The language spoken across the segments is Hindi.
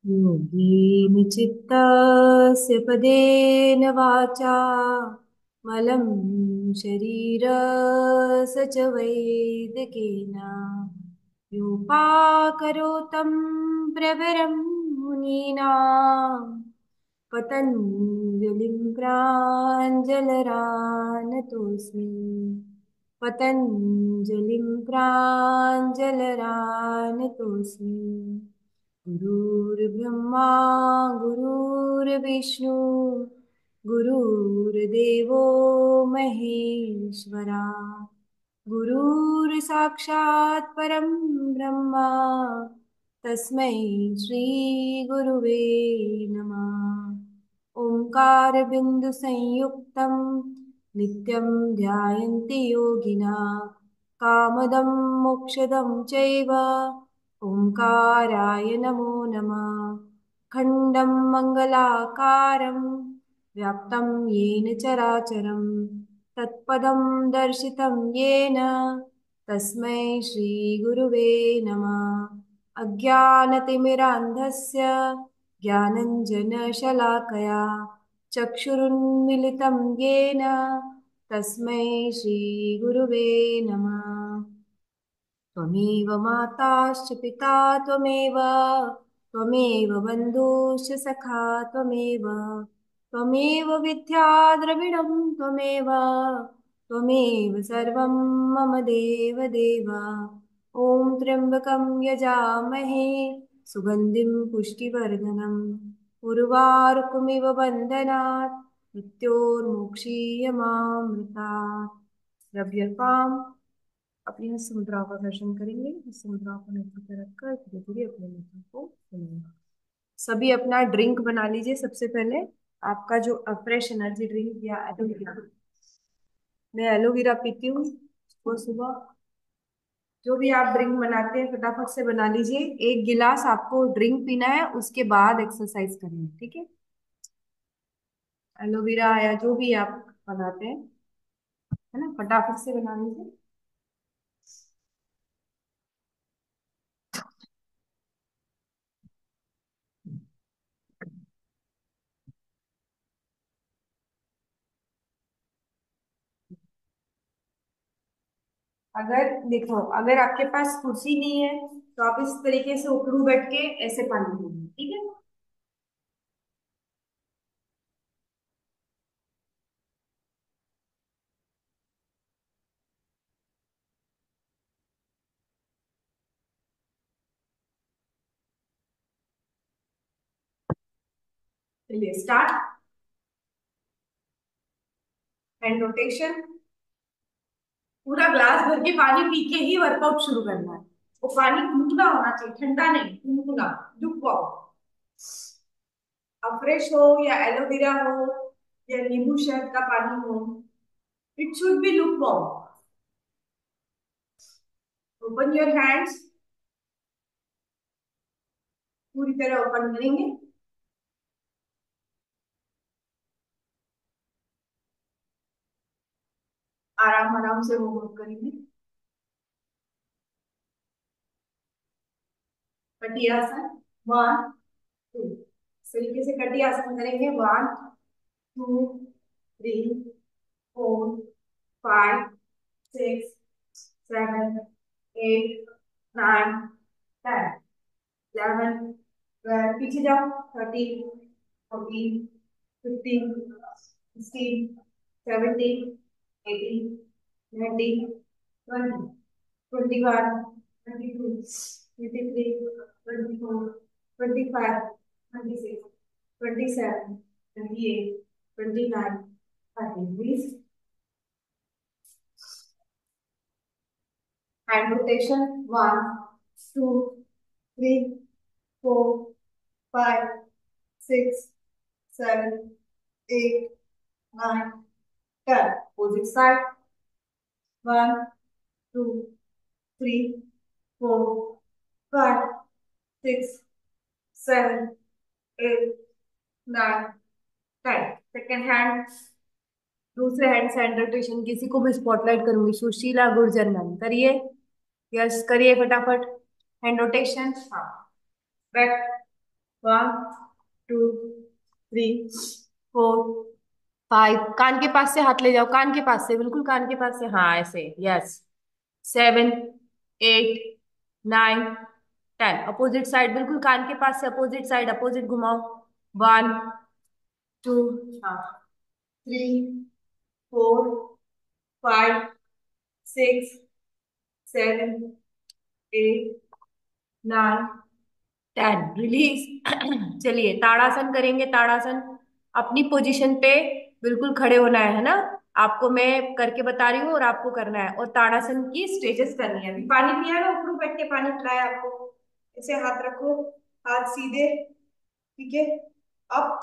योगेन चित्तस्य पदेन वाचा मलं शरीरस्य च वैदिकेन योपाकरोतं प्रवरं मुनीनां पतञ्जलिं प्राञ्जलरानतोऽस्मि पतञ्जलिं प्राञ्जलरानतोऽस्मि गुरुर्ब्रह्मा गुरुर्विष्णु गुरुर्देवो महेश्वरा गुरुर्साक्षात् परं ब्रह्म तस्मै श्रीगुरुवे नमः ओंकारबिन्दुसंयुक्तं नित्यं ध्यायन्ति योगिना कामदं मोक्षदं चैव ओंकाराय नमो नमः खण्डं मङ्गलाकारं व्याप्तं येन चराचरं तत्पदं दर्शितं येन तस्मै श्रीगुरुवे नमः अज्ञानतिमिरान्धस्य ज्ञानञ्जनशलाकया चक्षुरुन्मिलितं येन तस्मै श्रीगुरुवे नमः त्वमेव माताश्च पिता त्वमेव बन्धुश्च सखा त्वमेव विद्या द्रविणं त्वमेव सर्वं मम देव ॐ त्र्यम्बकं यजामहे सुगन्धिं पुष्टिवर्धनम् उर्वारुकमिव बन्धनात् मृत्योर्मुक्षीयमामृतात् द्रव्यपाम् अपनी हस्त मुद्राओं का दर्शन करेंगे। इस मुद्राओं को नेत्र पर रखकर धीरे धीरे अपने नेत्रों को खोलेंगे। सभी अपना ड्रिंक बना लीजिए। सबसे पहले आपका जो फ्रेश एनर्जी ड्रिंक या एलोवेरा, मैं एलोवेरा पीती हूँ वो सुबह। जो भी आप ड्रिंक बनाते हैं फटाफट से बना लीजिए। एक गिलास आपको ड्रिंक पीना है, उसके बाद एक्सरसाइज करनी है, ठीक है। एलोवेरा या जो भी आप बनाते हैं, है ना, फटाफट से बना लीजिए। अगर देखो, अगर आपके पास कुर्सी नहीं है तो आप इस तरीके से उखड़ू बैठ के ऐसे पानी पीजिए, ठीक है। चलिए स्टार्ट। Hand rotation. पूरा ग्लास भर के पानी पी के ही वर्कआउट शुरू करना है। वो पानी गुनगुना होना चाहिए, ठंडा नहीं, गुनगुना, लुकवार्म। अब फ्रेश हो या एलोवेरा हो या नींबू शहद का पानी हो, it should be lukewarm. Open your hands. पूरी तरह ओपन करेंगे। आराम आराम से मूव करेंगे। कटियासन। One, two. इस तरीके से कटियासन करेंगे। One, two, three, four, five, six, seven, eight, nine, ten, 11, 12, पीछे जाओ। 13, 14, 15, 16, 17, 18, 19, 20, 21, 22, 23, 24, 25, 26, 27, 28, 29, 30. Please. Hand rotation. One, two, three, four, five, six, seven, eight, nine, 10. Opposite side. One, two, three, four, five, six, seven, eight, nine, 10. Second hand. दूसरे हैंड से हैंड रोटेशन। किसी को भी स्पॉटलाइट करूंगी। सुशीला गुर्जर मैम, करिए। यस, करिए फटाफट हैंड रोटेशन। हाँ, back. One, two, three, four, five. कान के पास से हाथ ले जाओ, कान के पास से, बिल्कुल कान के पास से, हाँ ऐसे, yes. Seven, eight, nine, ten. Opposite side, बिल्कुल कान के पास से अपोजिट साइड, अपोजिट घुमाओ। वन, टू, हाँ, three, four, five, six, seven, eight, nine, ten. Release. चलिए ताड़ासन करेंगे, ताड़ासन। अपनी पोजीशन पे बिल्कुल खड़े होना है ना? आपको मैं करके बता रही हूँ और आपको करना है, और ताड़ासन की स्ट्रेचेस करनी है। अभी पानी पिया ना, ऊपर बैठ के पानी पिलाया आपको। ऐसे हाथ रखो, हाथ सीधे, ठीक है। अप,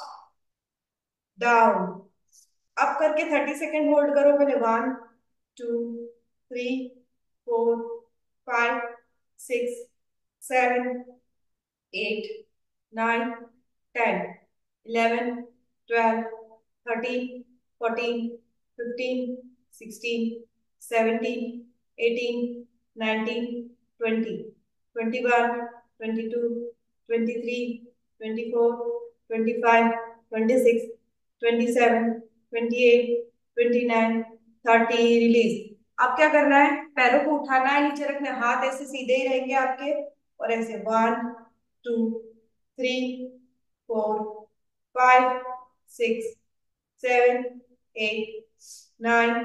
डाउन, अप करके 30 सेकेंड होल्ड करो पहले। One, two, three, four, five, six, seven, eight, nine, ten, 11, 12, 13, 14, 15, 16, 17, 18, 19, 20, 21, 22, 23, 24, 25, 26, 27, 28, 29, 30। Release. अब क्या करना है? पैरों को उठाना है, नीचे रखना है, हाथ ऐसे सीधे ही रहेंगे आपके, और ऐसे one, two, three, four, five, six, seven, eight, nine,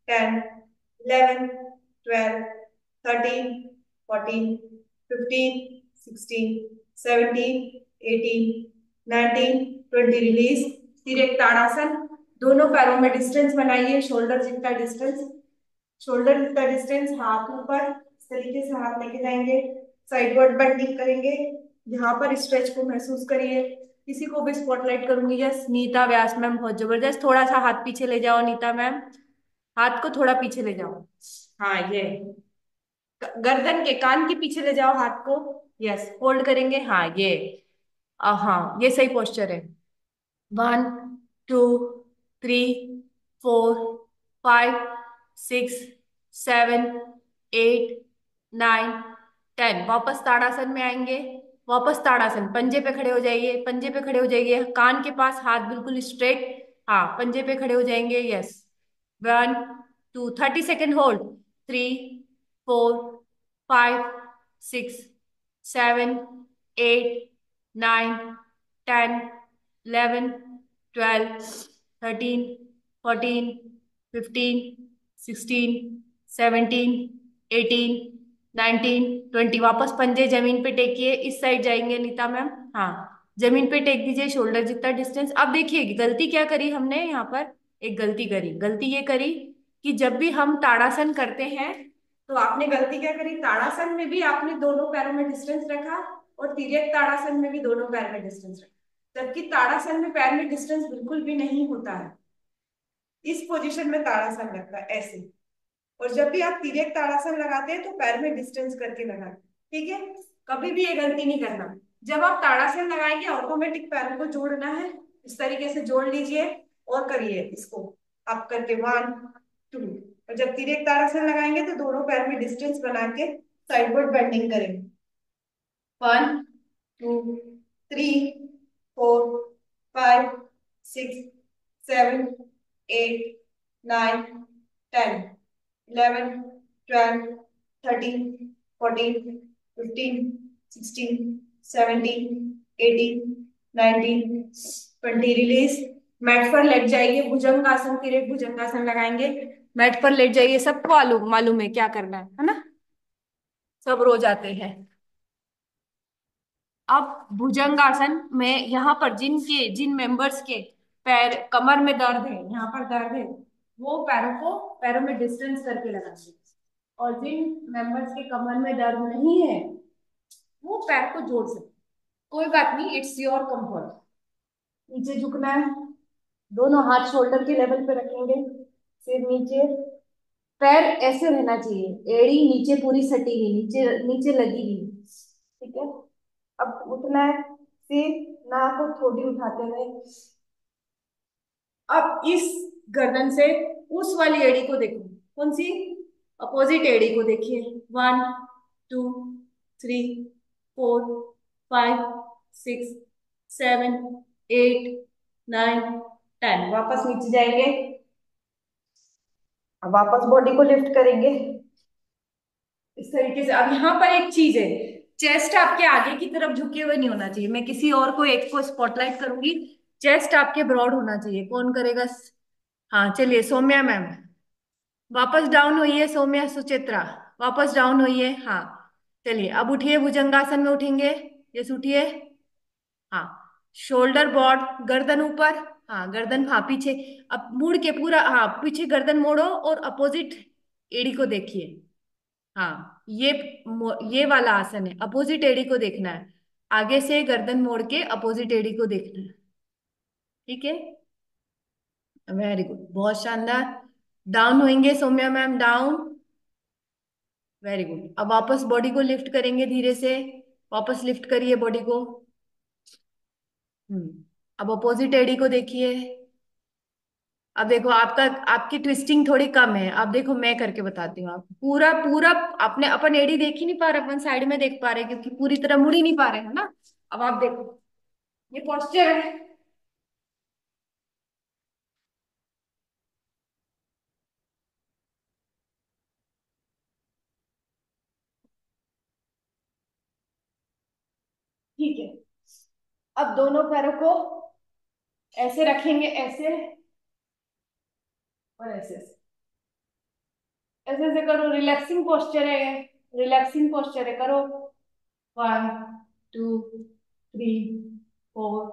ten, 11, 12, 13, 14, 15, 16, 17, 18, 19, 20। Release. फिर एक ताड़ासन। दोनों पैरों में डिस्टेंस बनाइए, शोल्डर जितना डिस्टेंस, शोल्डर जितना डिस्टेंस, हाथ ऊपर इस तरीके से हाथ लेके जाएंगे, साइडवर्ड बेंडिंग करेंगे। यहाँ पर स्ट्रेच को महसूस करिए। किसी को भी स्पॉटलाइट करूंगी, यस नीता व्यास मैम, बहुत जबरदस्त। थोड़ा सा हाथ पीछे ले जाओ नीता मैम, हाथ को थोड़ा पीछे ले जाओ। हाँ ये, गर्दन के, कान के पीछे ले जाओ हाथ को। यस, होल्ड करेंगे, हाँ ये। हाँ ये सही पोस्चर है। One, two, three, four, five, six, seven, eight, nine, ten. वापस ताड़ासन में आएंगे। वापस ताड़ासन, पंजे पे खड़े हो जाइए, पंजे पे खड़े हो जाइए, कान के पास हाथ बिल्कुल स्ट्रेट। हाँ पंजे पे खड़े हो जाएंगे, yes. One, two, 30 second hold. Three, four, five, six, seven, eight, nine, ten, 11, 12, 13, 14, 15, 16, 17, 18, 19, 20। वापस पंजे जमीन पे टेकिए, इस साइड जाएंगे नीता मैम। हाँ जमीन पे टेक दीजिए, शोल्डर जितना डिस्टेंस। अब देखिए गलती क्या करी हमने यहाँ पर, एक गलती करी। गलती ये करी कि जब भी हम ताड़ासन करते हैं, तो आपने गलती क्या करी, ताड़ासन में भी आपने दोनों पैरों में डिस्टेंस रखा, और तिर्यक ताड़ासन में भी दोनों पैर में डिस्टेंस रखा, जबकि ताड़ासन में पैर में डिस्टेंस बिल्कुल भी नहीं होता है। इस पोजीशन में ताड़ासन लगता है ऐसे, और जब भी आप तिर्यक ताड़ासन लगाते हैं तो पैर में डिस्टेंस करके लगाते हैं, ठीक है। कभी भी ये गलती नहीं करना। जब आप ताड़ासन लगाएंगे ऑटोमेटिक पैरों को जोड़ना है, इस तरीके से जोड़ लीजिए और करिए इसको। आप करके वन, टू, और जब तिर्यक ताड़ासन लगाएंगे तो दोनों पैर में डिस्टेंस बना के साइडवर्ड बेंडिंग करेंगे। One, two, three, four, five, six, seven, eight, nine, ten, 11, 12, 13, 14, 15, 16, 17, 18, 19, 20। Release. Mat पर लेट जाइए, भुजंगासन, फिर एक भुजंगासन लगाएंगे। मैट पर लेट जाइए, सबको मालूम मालूम है क्या करना है ना? सब रोज आते हैं। अब भुजंगासन में यहाँ पर जिन मेंबर्स के पैर कमर में दर्द है, यहाँ पर दर्द है, वो पैरों में डिस्टेंस करके लगाएंगे। और जिन मेंबर्स के कमर में दर्द नहीं है, वो पैर को जोड़ सकते। कोई बात नहीं, इट्स योर कंफर्ट। नीचे झुकना है, दोनों हाथ शोल्डर के लेवल पे रखेंगे, सिर नीचे, पैर ऐसे रहना चाहिए, एड़ी नीचे पूरी सटी हुई, नीचे नीचे लगी हुई, ठीक है। अब उठना है, सिर, नाक और ठोडी उठाते हुए। अब इस गर्दन से उस वाली एड़ी को देखो, कौन सी? अपोजिट एड़ी को देखिए। One, two, three, four, five, six, 7, 8, 9, 10। वापस नीचे जाएंगे। अब वापस बॉडी को लिफ्ट करेंगे इस तरीके से। अब यहाँ पर एक चीज है, चेस्ट आपके आगे की तरफ झुके हुए नहीं होना चाहिए। मैं किसी और को एक को स्पॉटलाइट करूंगी। चेस्ट आपके ब्रॉड होना चाहिए। कौन करेगा? हाँ चलिए, सौम्या मैम। वापस डाउन होइए सौम्या, सुचित्रा। वापस डाउन होइए। हाँ चलिए, अब उठिए, भुजंगासन में उठेंगे। यस उठिए। हाँ, शोल्डर ब्रॉड, गर्दन ऊपर। हाँ, गर्दन, हाँ पीछे। अब मुड़ के पूरा, हाँ पीछे गर्दन मोड़ो और अपोजिट एड़ी को देखिए। हाँ, ये वाला आसन है, अपोजिट एड़ी को देखना है। आगे से गर्दन मोड़ के अपोजिट एड़ी को देखना है। ठीक है, वेरी गुड, बहुत शानदार। डाउन होंगे Saumya ma'am, down. Very good. अब वापस बॉडी को लिफ्ट करेंगे धीरे से। वापस लिफ्ट करिए बॉडी को। अब अपोजिट एडी को देखिए। अब देखो, आपका आपकी ट्विस्टिंग थोड़ी कम है। अब देखो, मैं करके बताती हूँ आपको। पूरा पूरा अपने अपन एडी देख ही नहीं पा रहे, अपन साइड में देख पा रहे क्योंकि पूरी तरह मुड़ ही नहीं पा रहे है ना। अब आप देखो, ये पोस्चर है। ठीक है, अब दोनों पैरों को ऐसे रखेंगे, ऐसे और ऐसे ऐसे। ऐसे ऐसे करो, रिलैक्सिंग पोस्चर है ये। रिलैक्सिंग पोस्चर है, करो। 1, 2, 3, 4,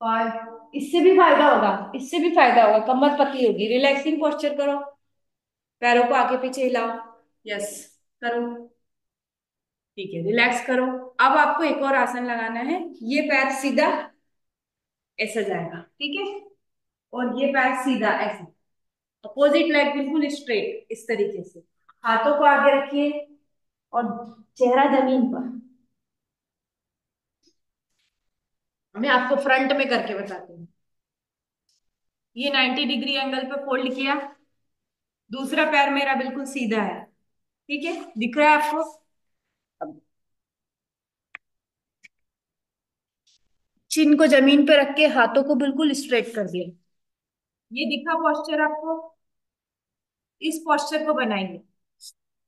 5। इससे भी फायदा होगा, इससे भी फायदा होगा, कमर पतली होगी। रिलैक्सिंग पोस्चर करो। पैरों को आगे पीछे हिलाओ। यस, करो। ठीक है, रिलैक्स करो। अब आपको एक और आसन लगाना है। ये पैर सीधा ऐसा जाएगा, ठीक है। और ये पैर सीधा ऐसा। अपोजिट लेग बिल्कुल स्ट्रेट इस तरीके से। हाथों को आगे रखिए और चेहरा जमीन पर। मैं आपको फ्रंट में करके बताती हूँ। ये 90 डिग्री एंगल पे फोल्ड किया। दूसरा पैर मेरा बिल्कुल सीधा है। ठीक है, दिख रहा है आपको? अब चिन को जमीन पे रख के हाथों को बिल्कुल स्ट्रेट कर दिया। ये दिखा पोस्चर आपको? इस पोस्चर को बनाइए।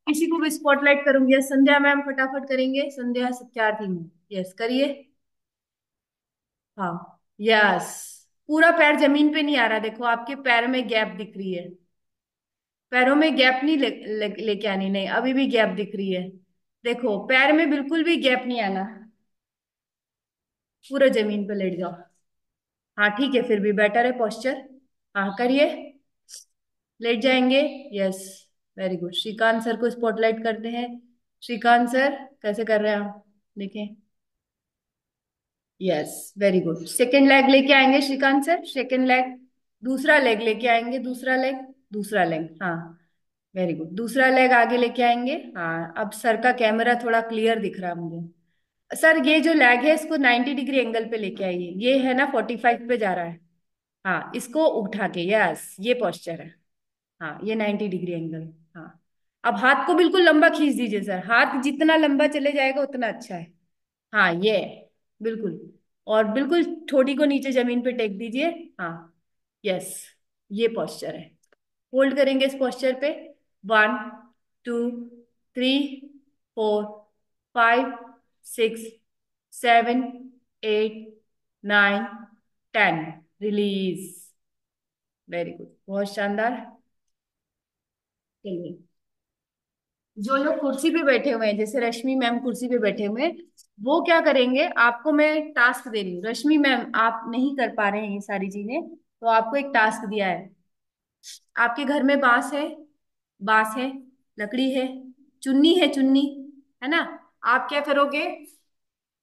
किसी को भी स्पॉटलाइट करूंगी। संध्या मैम फटाफट करेंगे, संध्या सत्यार्थी में। यस करिए। हाँ, यस। पूरा पैर जमीन पे नहीं आ रहा, देखो आपके पैर में गैप दिख रही है। पैरों में गैप नहीं लेके आनी, नहीं अभी भी गैप दिख रही है। देखो, पैर में बिल्कुल भी गैप नहीं आना। पूरा जमीन पे लेट जाओ। हाँ ठीक है, फिर भी बेटर है पोस्चर। हाँ करिए, लेट जाएंगे। Yes, very good. Shrikant sir को स्पॉटलाइट करते हैं। श्रीकांत सर कैसे कर रहे हैं आप, देखें। Yes, very good. Second leg लेके आएंगे श्रीकांत सर, सेकेंड लेग। दूसरा लेग लेके आएंगे, दूसरा लेग। दूसरा लेग, हाँ वेरी गुड। दूसरा लेग आगे लेके आएंगे। हाँ, अब सर का कैमरा थोड़ा क्लियर दिख रहा है मुझे। सर ये जो लेग है इसको 90 डिग्री एंगल पे लेके आइए। ये है ना 45 पे जा रहा है। हाँ, इसको उठा के, यस ये पोस्चर है। हाँ, ये 90 डिग्री एंगल। हाँ, अब हाथ को बिल्कुल लंबा खींच दीजिए सर। हाथ जितना लंबा चले जाएगा उतना अच्छा है। हाँ, ये बिल्कुल। और बिल्कुल ठोड़ी को नीचे जमीन पे टेक दीजिए। हाँ, यस, ये पोस्चर है। होल्ड करेंगे इस पोस्चर पे। 1, 2, 3, 4, 5, 6, 7, 8, 9, 10। रिलीज। वेरी गुड, बहुत शानदार। चलिए, जो लोग कुर्सी पे बैठे हुए हैं, जैसे रश्मि मैम कुर्सी पे बैठे हुए हैं, वो क्या करेंगे, आपको मैं टास्क दे रही हूँ। रश्मि मैम आप नहीं कर पा रहे हैं ये सारी चीजें, तो आपको एक टास्क दिया है। आपके घर में बांस है? बांस है, लकड़ी है, चुन्नी है, चुन्नी है ना। आप क्या करोगे,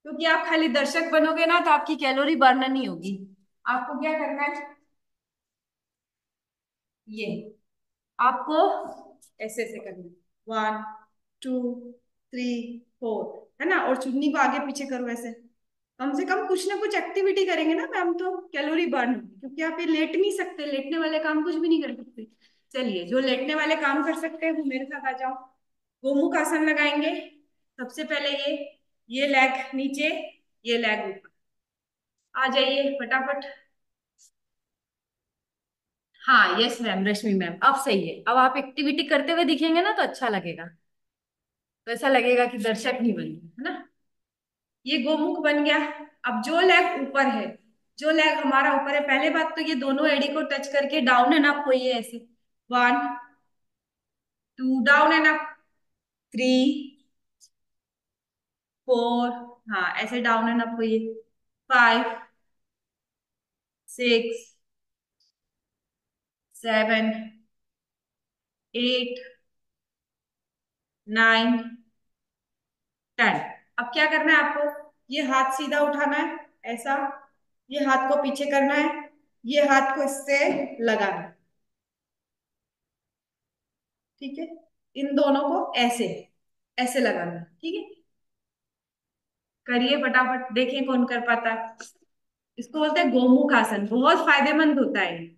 क्योंकि आप खाली दर्शक बनोगे ना तो आपकी कैलोरी बर्न नहीं होगी। आपको क्या करना है, ये आपको ऐसे ऐसे करना है। 1, 2, 3, 4, है ना। और चुन्नी को आगे पीछे करो ऐसे। कम से कम कुछ ना कुछ एक्टिविटी करेंगे ना मैम, तो कैलोरी बर्न होगी। क्योंकि आप ये लेट नहीं सकते, लेटने वाले काम कुछ भी नहीं कर सकते। चलिए, जो लेटने वाले काम कर सकते हैं वो मेरे साथ आ जाओ। गोमुख आसन लगाएंगे। सबसे पहले ये लेग नीचे, ये लेग ऊपर। आ जाइए फटाफट। हाँ यस मैम, रश्मि मैम अब सही है। अब आप एक्टिविटी करते हुए दिखेंगे ना तो अच्छा लगेगा। तो ऐसा लगेगा कि दर्शक नहीं बन गए, है ना। ये गोमुख बन गया। अब जो लेग ऊपर है, जो लेग हमारा ऊपर है, पहले बात तो ये दोनों एड़ी को टच करके डाउन एंड अप होइए ऐसे। One, two, down and up. Three, four, हाँ ऐसे डाउन एंड अप होइए। Five, six, seven, eight, nine, ten. अब क्या करना है आपको, ये हाथ सीधा उठाना है ऐसा, ये हाथ को पीछे करना है, ये हाथ को इससे लगाना है। ठीक है, इन दोनों को ऐसे ऐसे लगाना है। ठीक है, करिए फटाफट, देखिए कौन कर पाता है। इसको बोलते हैं गोमुख आसन, बहुत फायदेमंद होता है ये।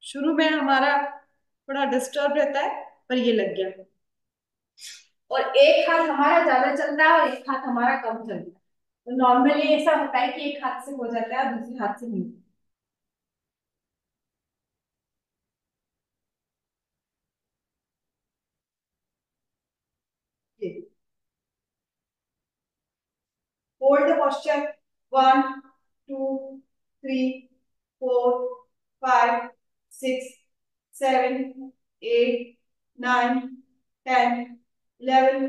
शुरू में हमारा थोड़ा डिस्टर्ब रहता है, पर ये लग गया। और एक हाथ हमारा ज्यादा चलता है और एक हाथ हमारा कम चलता है। तो नॉर्मली ऐसा होता है कि एक हाथ से हो जाता है और दूसरे हाथ से नहीं। Hold the posture. One, two, three, four, five, six, seven, eight, nine, 10, 11,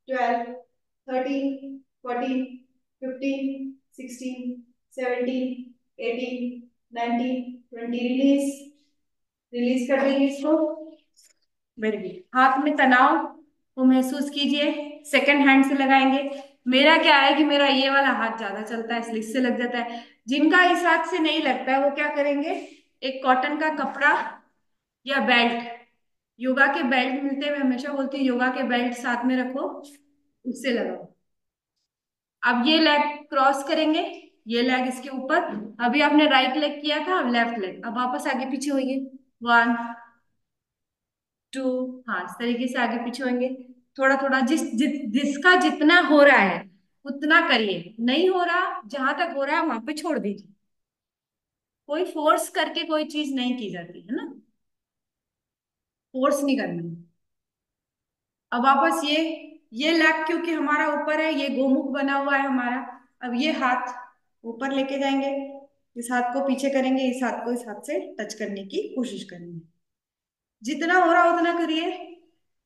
12, 13, 14, 15, 16, 17, 18, 19, 20। Release, release कर देंगे इसको। Very good. हाथ में तनाव को महसूस कीजिए, सेकंड हैंड से लगाएंगे। मेरा क्या है कि मेरा ये वाला हाथ ज्यादा चलता है इसलिए इससे लग जाता है। जिनका इस हाथ से नहीं लगता है वो क्या करेंगे, एक कॉटन का कपड़ा या बेल्ट, योगा के बेल्ट मिलते हैं, मैं हमेशा बोलती हूँ योगा के बेल्ट साथ में रखो, उससे लगाओ। अब ये लेग क्रॉस करेंगे, ये लेग इसके ऊपर। अभी आपने राइट लेग किया था, अब लेफ्ट लेग। अब वापस आगे पीछे होइए। वन, टू, हाँ इस तरीके से आगे पीछे होंगे। थोड़ा थोड़ा जिसका जितना हो रहा है उतना करिए, नहीं हो रहा जहां तक हो रहा है वहां पे छोड़ दीजिए। कोई फोर्स करके कोई चीज नहीं की जाती है ना, फोर्स नहीं करना है। अब वापस ये लेग क्योंकि हमारा ऊपर है, ये गोमुख बना हुआ है हमारा। अब ये हाथ ऊपर लेके जाएंगे, इस हाथ को पीछे करेंगे, इस हाथ को इस हाथ से टच करने की कोशिश करेंगे। जितना हो रहा उतना करिए,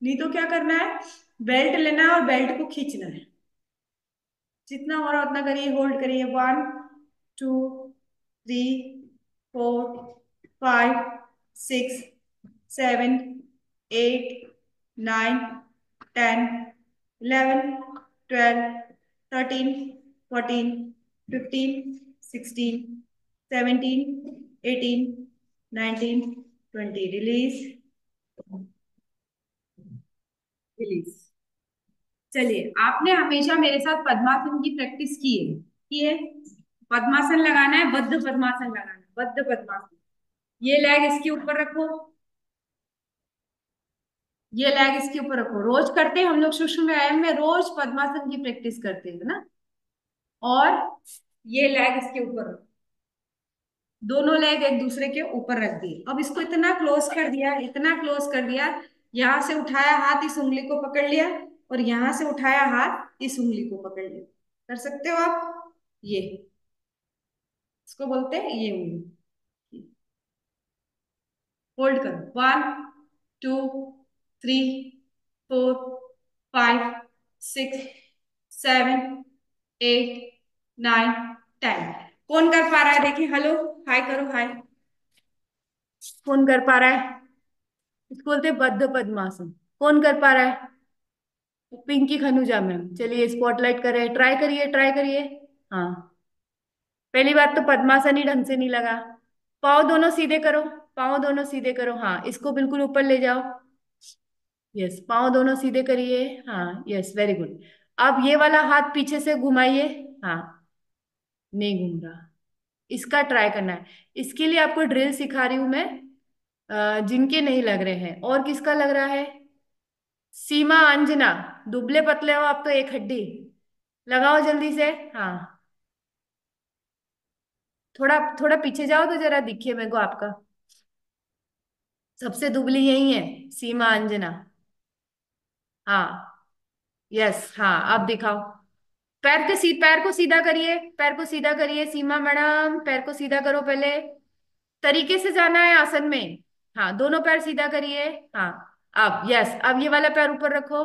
नहीं तो क्या करना है, बेल्ट लेना है और बेल्ट को खींचना है। जितना हो रहा उतना करिए, होल्ड करिए। One, two, three, four, five, six, seven, eight, nine, 10, 11, 12, 13, 14, 15, 16, 17, 18, 19, 20। Release, release. चलिए, आपने हमेशा मेरे साथ पद्मासन की प्रैक्टिस की है। पद्मासन लगाना है, बद्ध पद्मासन लगाना है, बद्ध पद्मासन। ये लेग इसके ऊपर रखो, ये लेग इसके ऊपर रखो। रोज करते हैं हम लोग, सूक्ष्म व्यायाम में रोज पद्मासन की प्रैक्टिस करते हैं ना। और ये लेग इसके ऊपर रखो, दोनों लेग एक दूसरे के ऊपर रख दिए। अब इसको इतना क्लोज कर दिया, इतना क्लोज कर दिया, यहां से उठाया हाथ इस उंगली को पकड़ लिया, और यहां से उठाया हाथ इस उंगली को पकड़ लिया। कर सकते हो आप ये, इसको बोलते हैं ये उंगली। होल्ड करो। One, two, three, four, five, six, seven, eight, nine, 10। कौन कर पा रहा है देखिए, हेलो, हाय करो, हाय। कौन कर पा रहा है, इसको बोलते हैं बद्ध पद्मासन। कौन कर पा रहा है, पिंकी खनुजा मैम। चलिए स्पॉटलाइट कर रहे हैं, ट्राई करिए, ट्राई करिए। हाँ, पहली बात तो पद्मासन ही ढंग से नहीं लगा। पाँव दोनों सीधे करो, पाँव दोनों सीधे करो, हाँ इसको बिल्कुल ऊपर ले जाओ। यस, पाँव दोनों सीधे करिए, हाँ यस वेरी गुड। अब ये वाला हाथ पीछे से घुमाइए। हाँ, नहीं घूम रहा, इसका ट्राई करना है। इसके लिए आपको ड्रिल सिखा रही हूं मैं। जिनके नहीं लग रहे हैं, और किसका लग रहा है? सीमा अंजना, दुबले पतले हो आप तो, एक हड्डी। लगाओ जल्दी से। हाँ, थोड़ा थोड़ा पीछे जाओ तो जरा दिखे मेरे को आपका। सबसे दुबली यही है, सीमा अंजना। हाँ, यस, हाँ, अब दिखाओ। पैर को सीधा करिए, पैर को सीधा करिए सीमा मैडम, पैर को सीधा करो पहले। तरीके से जाना है आसन में। हाँ, दोनों पैर सीधा करिए। हाँ, अब यस, अब ये वाला पैर ऊपर रखो।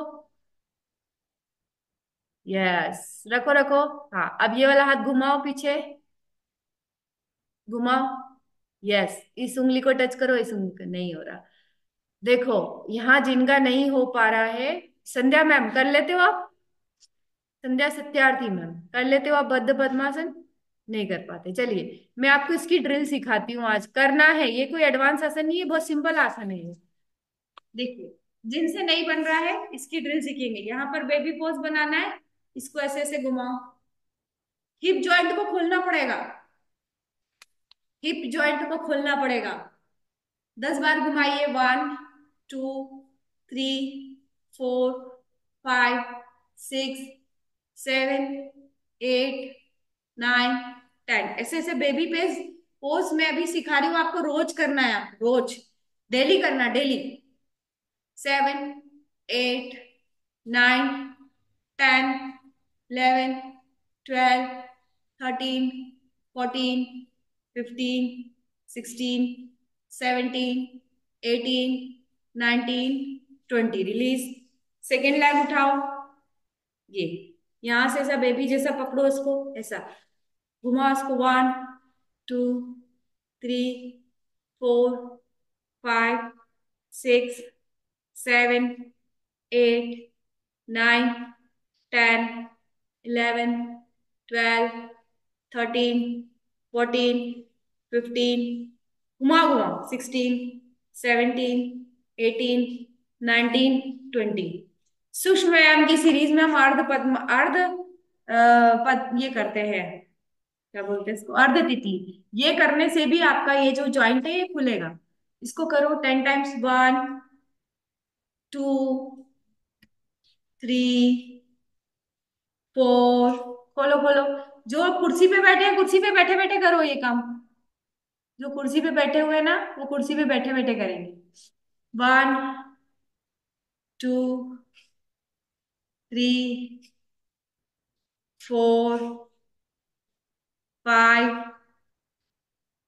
यस, रखो रखो। हाँ, अब ये वाला हाथ घुमाओ पीछे, घुमाओ। यस, इस उंगली को टच करो, इस उंगली को, नहीं हो रहा। देखो, यहाँ जिनका नहीं हो पा रहा है, संध्या मैम कर लेते हो आप? संध्या सत्यार्थी मैम कर लेते हो आप बद्ध पद्मासन? नहीं कर पाते, चलिए मैं आपको इसकी ड्रिल सिखाती हूँ। आज करना है, ये कोई एडवांस आसन नहीं है, बहुत सिंपल आसन है ये। देखिए, जिनसे नहीं बन रहा है इसकी ड्रिल सीखेंगे। यहाँ पर बेबी पोज बनाना है, इसको ऐसे ऐसे घुमाओ। हिप जॉइंट को खोलना पड़ेगा, हिप जॉइंट को खोलना पड़ेगा। 10 बार घुमाइए। 1 2 3 4 5 6 7 8 9 10, ऐसे ऐसे बेबी पेज पोज मैं अभी सिखा रही हूँ आपको, रोज करना है, आप रोज, डेली करना, डेली। 7 8 9 10 11 12 13 14 15 16 17 18 19 20। रिलीज। सेकेंड लेग उठाओ, ये यहां से ऐसा बेबी जैसा पकड़ो इसको, ऐसा घुमाओ इसको। 1 2 3 4 5 6 7 8 9 10 11 12 13 14 15। घुमाओ घुमाओ। 16 17 18 19 20। सूक्ष्म व्यायाम की सीरीज में हम अर्ध पद्म, अर्ध पद ये करते हैं, क्या बोलते हैं इसको, अर्ध तिथि। ये करने से भी आपका ये जो जॉइंट है ये खुलेगा। इसको करो 10 टाइम्स। 1 2 3 4। खोलो खोलो। जो आप कुर्सी पे बैठे हैं, कुर्सी पे बैठे बैठे करो ये काम। जो कुर्सी पे बैठे हुए हैं ना, वो कुर्सी पे बैठे बैठे करेंगे। 1 2 3 4 5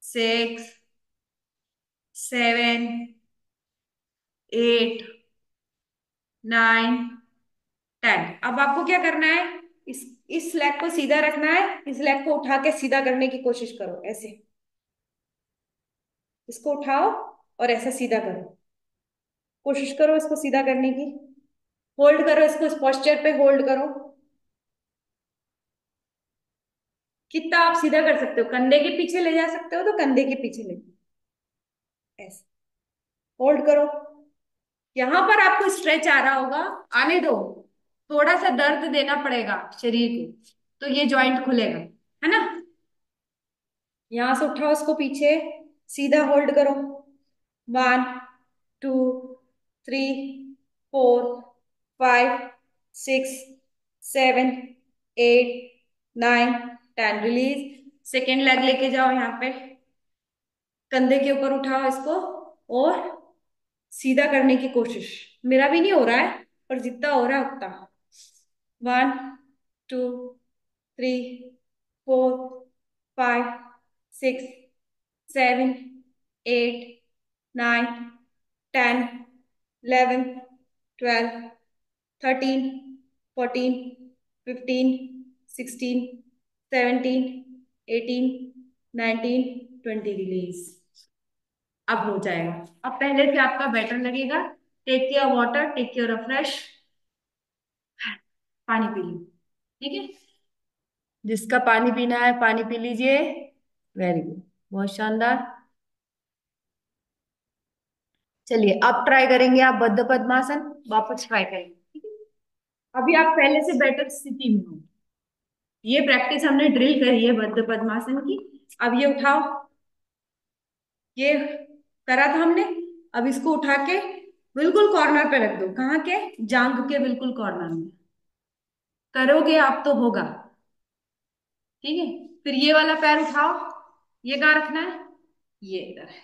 6 7 8 9 10। अब आपको क्या करना है, इस लेग को सीधा रखना है, इस लेग को उठा के सीधा करने की कोशिश करो, ऐसे इसको उठाओ और ऐसा सीधा करो, कोशिश करो इसको सीधा करने की। होल्ड करो इसको, इस पोस्चर पे होल्ड करो। कितना आप सीधा कर सकते हो, कंधे के पीछे ले जा सकते हो तो कंधे के पीछे ले, ऐसे होल्ड करो। यहां पर आपको स्ट्रेच आ रहा होगा, आने दो, थोड़ा सा दर्द देना पड़ेगा शरीर को, तो ये जॉइंट खुलेगा, है ना। यहां से उठाओ इसको पीछे, सीधा होल्ड करो। 1 2 3 4 5 6 7 8 9 10। रिलीज। सेकेंड लेग लेके जाओ यहाँ पे, कंधे के ऊपर उठाओ इसको और सीधा करने की कोशिश। मेरा भी नहीं हो रहा है, पर जितना हो रहा है उतना। 1 2 3 4 5 6 7 8 9 10 11 12 13 14 15 16 17 18 19 20। रिलीज। अब हो जाएगा, अब पहले से आपका बेटर लगेगा। Take care water, take care of fresh, पानी पी लीजिए, ठीक है। जिसका पानी पीना है पानी पी लीजिए। वेरी गुड, बहुत शानदार। चलिए अब ट्राई करेंगे आप बद्ध पद्मासन, वापस ट्राई करेंगे, ठीक है। अभी आप पहले से बेटर स्थिति में हो। ये प्रैक्टिस हमने ड्रिल करी है बद्ध पद्मासन की। अब ये उठाओ, ये करा था हमने। अब इसको उठा के बिल्कुल कॉर्नर पे रख दो। कहाँ के? जांग के बिल्कुल कॉर्नर में। करोगे आप तो होगा। ठीक है। फिर ये वाला पैर उठाओ। ये कहाँ रखना है? ये इधर है।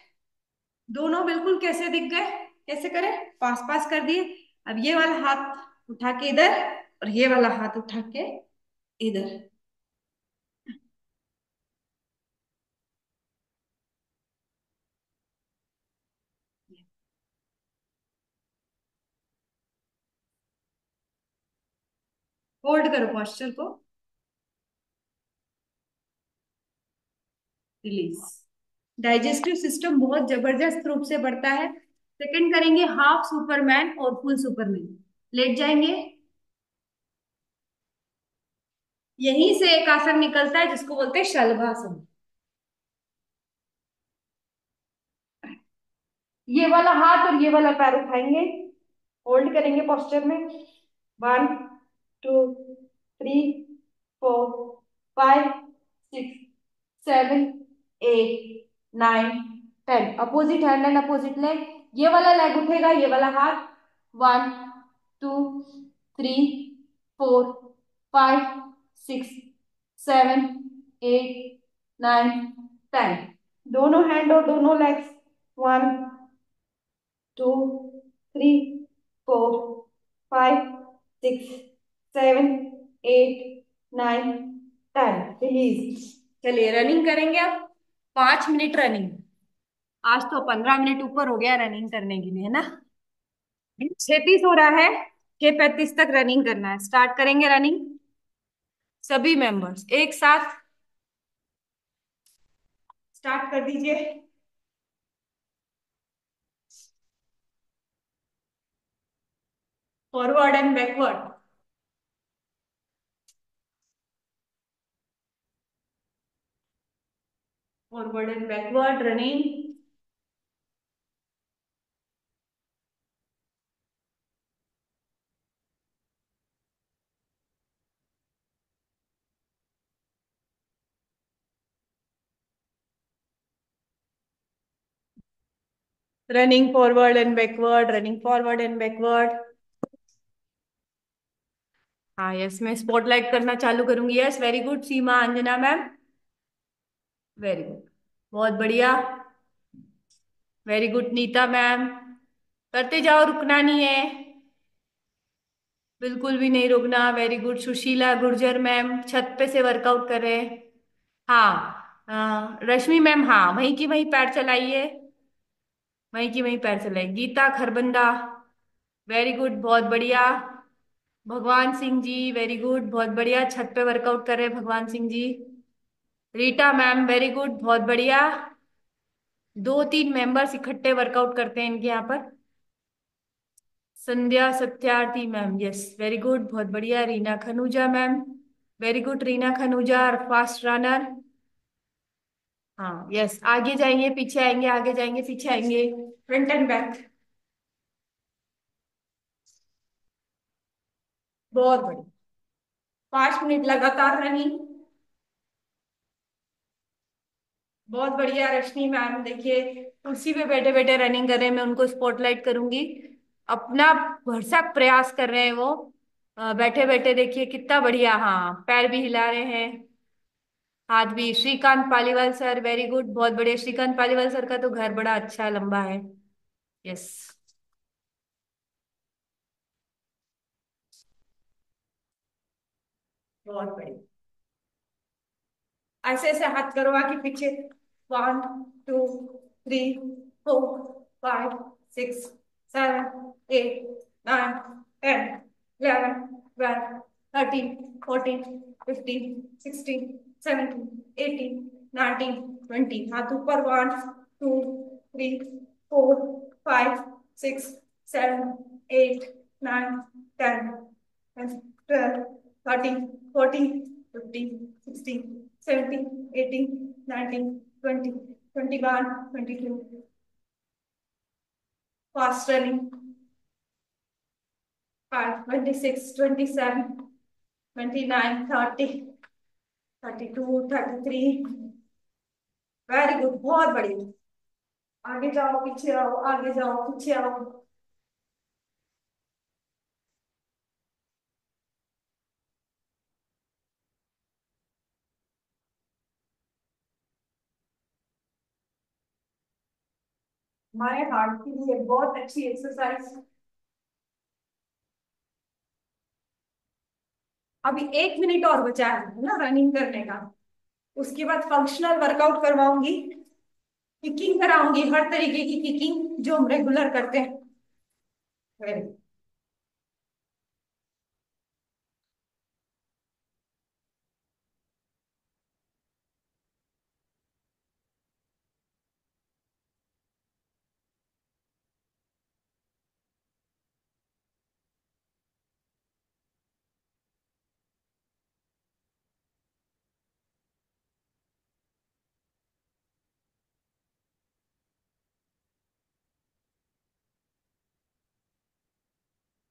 दोनों बिल्कुल कैसे दिख गए? कैसे करें? पास पास कर दिए। अब ये वाला हाथ उठा के इधर, और ये वाला हाथ उठा के इधर। होल्ड करो पॉस्चर को। रिलीज। डाइजेस्टिव सिस्टम बहुत जबरदस्त रूप से बढ़ता है। सेकंड करेंगे हाफ सुपरमैन और फुल सुपरमैन। लेट जाएंगे। यहीं से एक आसन निकलता है जिसको बोलते हैं शलभासन। ये वाला हाथ और ये वाला पैर उठाएंगे। होल्ड करेंगे पॉस्चर में। 1 2 3 4 5 6 7 8 9 10। Opposite hand and opposite leg. ये वाला लेग उठेगा, ये वाला हाथ। 1 2 3 4 5 6 7 8 9 10। दोनों हैंड और दोनों लेग्स। 1 2 3 4 5 6 7 8 9 10। रिलीज। चलिए रनिंग करेंगे अब। 5 मिनट रनिंग। आज तो 15 मिनट ऊपर हो गया रनिंग करने के लिए, है ना? 36 हो रहा है। 6:35 तक रनिंग करना है। स्टार्ट करेंगे रनिंग। सभी मेंबर्स एक साथ स्टार्ट कर दीजिए। Forward and backward. Forward and backward running. Running forward and backward, running forward and backward. हाँ यस, मैं स्पॉटलाइट करना चालू करूंगी। Yes very good Seema Anjana ma'am. Very good. बहुत बढ़िया। Very good Neeta ma'am. करते जाओ, रुकना नहीं है। बिल्कुल भी नहीं रुकना। Very good Sushila Gurjar ma'am, छत पे से वर्कआउट कर रहे हैं। हाँ रश्मि मैम, हाँ वहीं की वहीं पैर चलाइए। वहीं की वहीं पैर चलाइए। गीता खरबंदा। वेरी गुड, बहुत बढ़िया। भगवान सिंह जी वेरी गुड, बहुत बढ़िया। छत पे वर्कआउट कर रहे हैं भगवान Singh ji. Rita ma'am very good, बहुत बढ़िया। 2 3 मेंबर्स इकट्ठे वर्कआउट करते हैं इनके यहाँ पर। Sandhya Satyarthi ma'am, yes very good, बहुत बढ़िया। Reena Khanuja ma'am. Very good Reena Khanuja, fast runner. हाँ यस, आगे जाएंगे पीछे आएंगे, आगे जाएंगे पीछे आएंगे। Front and back. बहुत बढ़िया। 5 मिनट लगातार रनिंग। बहुत बढ़िया रश्मि मैम, देखिए कुर्सी पे बैठे बैठे रनिंग कर रहे हैं। मैं उनको स्पॉटलाइट करूंगी। अपना भरसक प्रयास कर रहे हैं वो। बैठे बैठे देखिए कितना बढ़िया। हाँ पैर भी हिला रहे हैं, हाथ भी। Shrikant Paliwal sir very good, बहुत बढ़िया। श्रीकांत पालीवाल सर का तो घर बड़ा अच्छा लंबा है। यस। बहुत बढ़िया। ऐसे ऐसे हाथ करो आगे पीछे। 1 2 3 4 5 6 7 8 9 10 11 12 13 14 15 16 17 18 19 20। हाथ ऊपर। 1 2 3 4 5 6 7 8 9 10 11 12 13 14 15 16 17 18 19 20। fast running. 5 26 27 29 30 32 33। वेरी गुड, बहुत बढ़िया। आगे जाओ पीछे आओ, आगे जाओ पीछे आओ। हमारे हार्ट के लिए बहुत अच्छी एक्सरसाइज। अभी 1 मिनट और बचा है ना रनिंग करने का। उसके बाद फंक्शनल वर्कआउट करवाऊंगी, किकिंग कराऊंगी, हर तरीके की किकिंग जो हम रेगुलर करते हैं।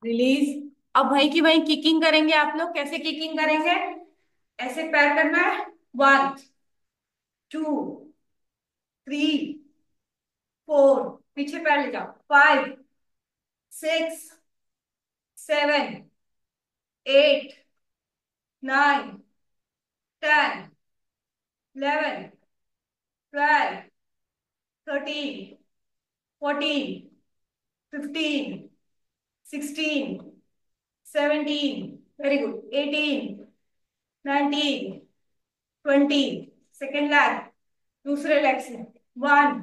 रिलीज। अब वहीं की वहीं किकिंग करेंगे आप लोग। कैसे किकिंग करेंगे? ऐसे पैर करना है। 1 2 3 4, पीछे पैर ले जाओ। 5 6 7 8 9 10 11 12 13 14 15 16 17 वेरी गुड। 18 19 20। सेकेंड लेग, दूसरे लेग से। 1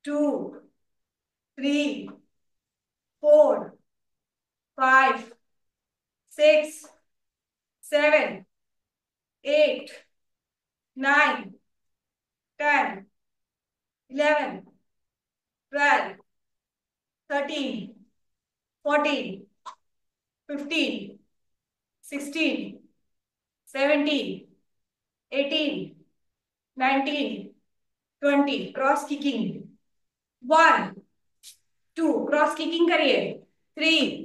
2 3 4 5 6 7 8 9 10 11 12 13 14 15 16 17 18 19 20। Cross kicking. 1 2, क्रॉस किकिंग करिए। 3,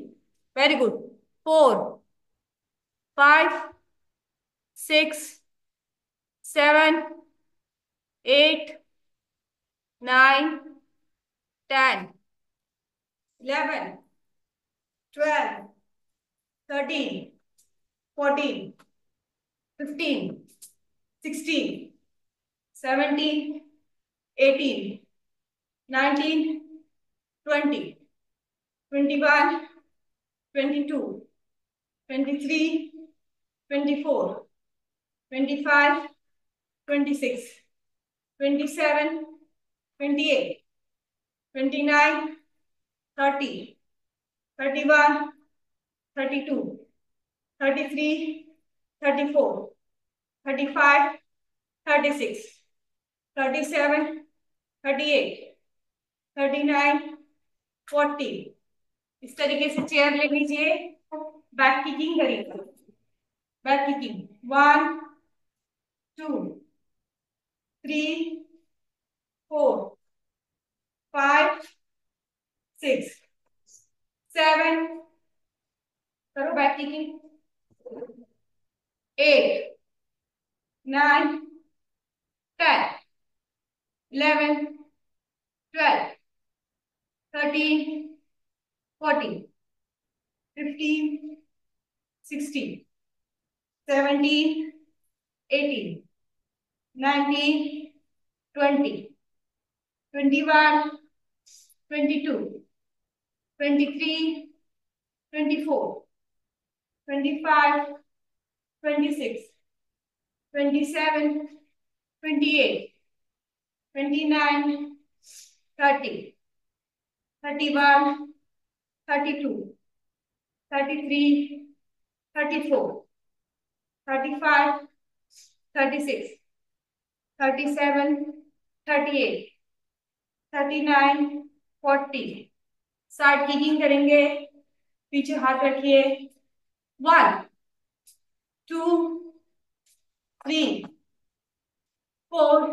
वेरी गुड। 39 इस तरीके से चेयर ले लीजिए। बैक किकिंग करिए। Back kicking. 1 2 3 4 5 6 7। करो बैक किकिंग। 60 किकिंग करेंगे। पीछे हाथ रखिए। 1 2 3 4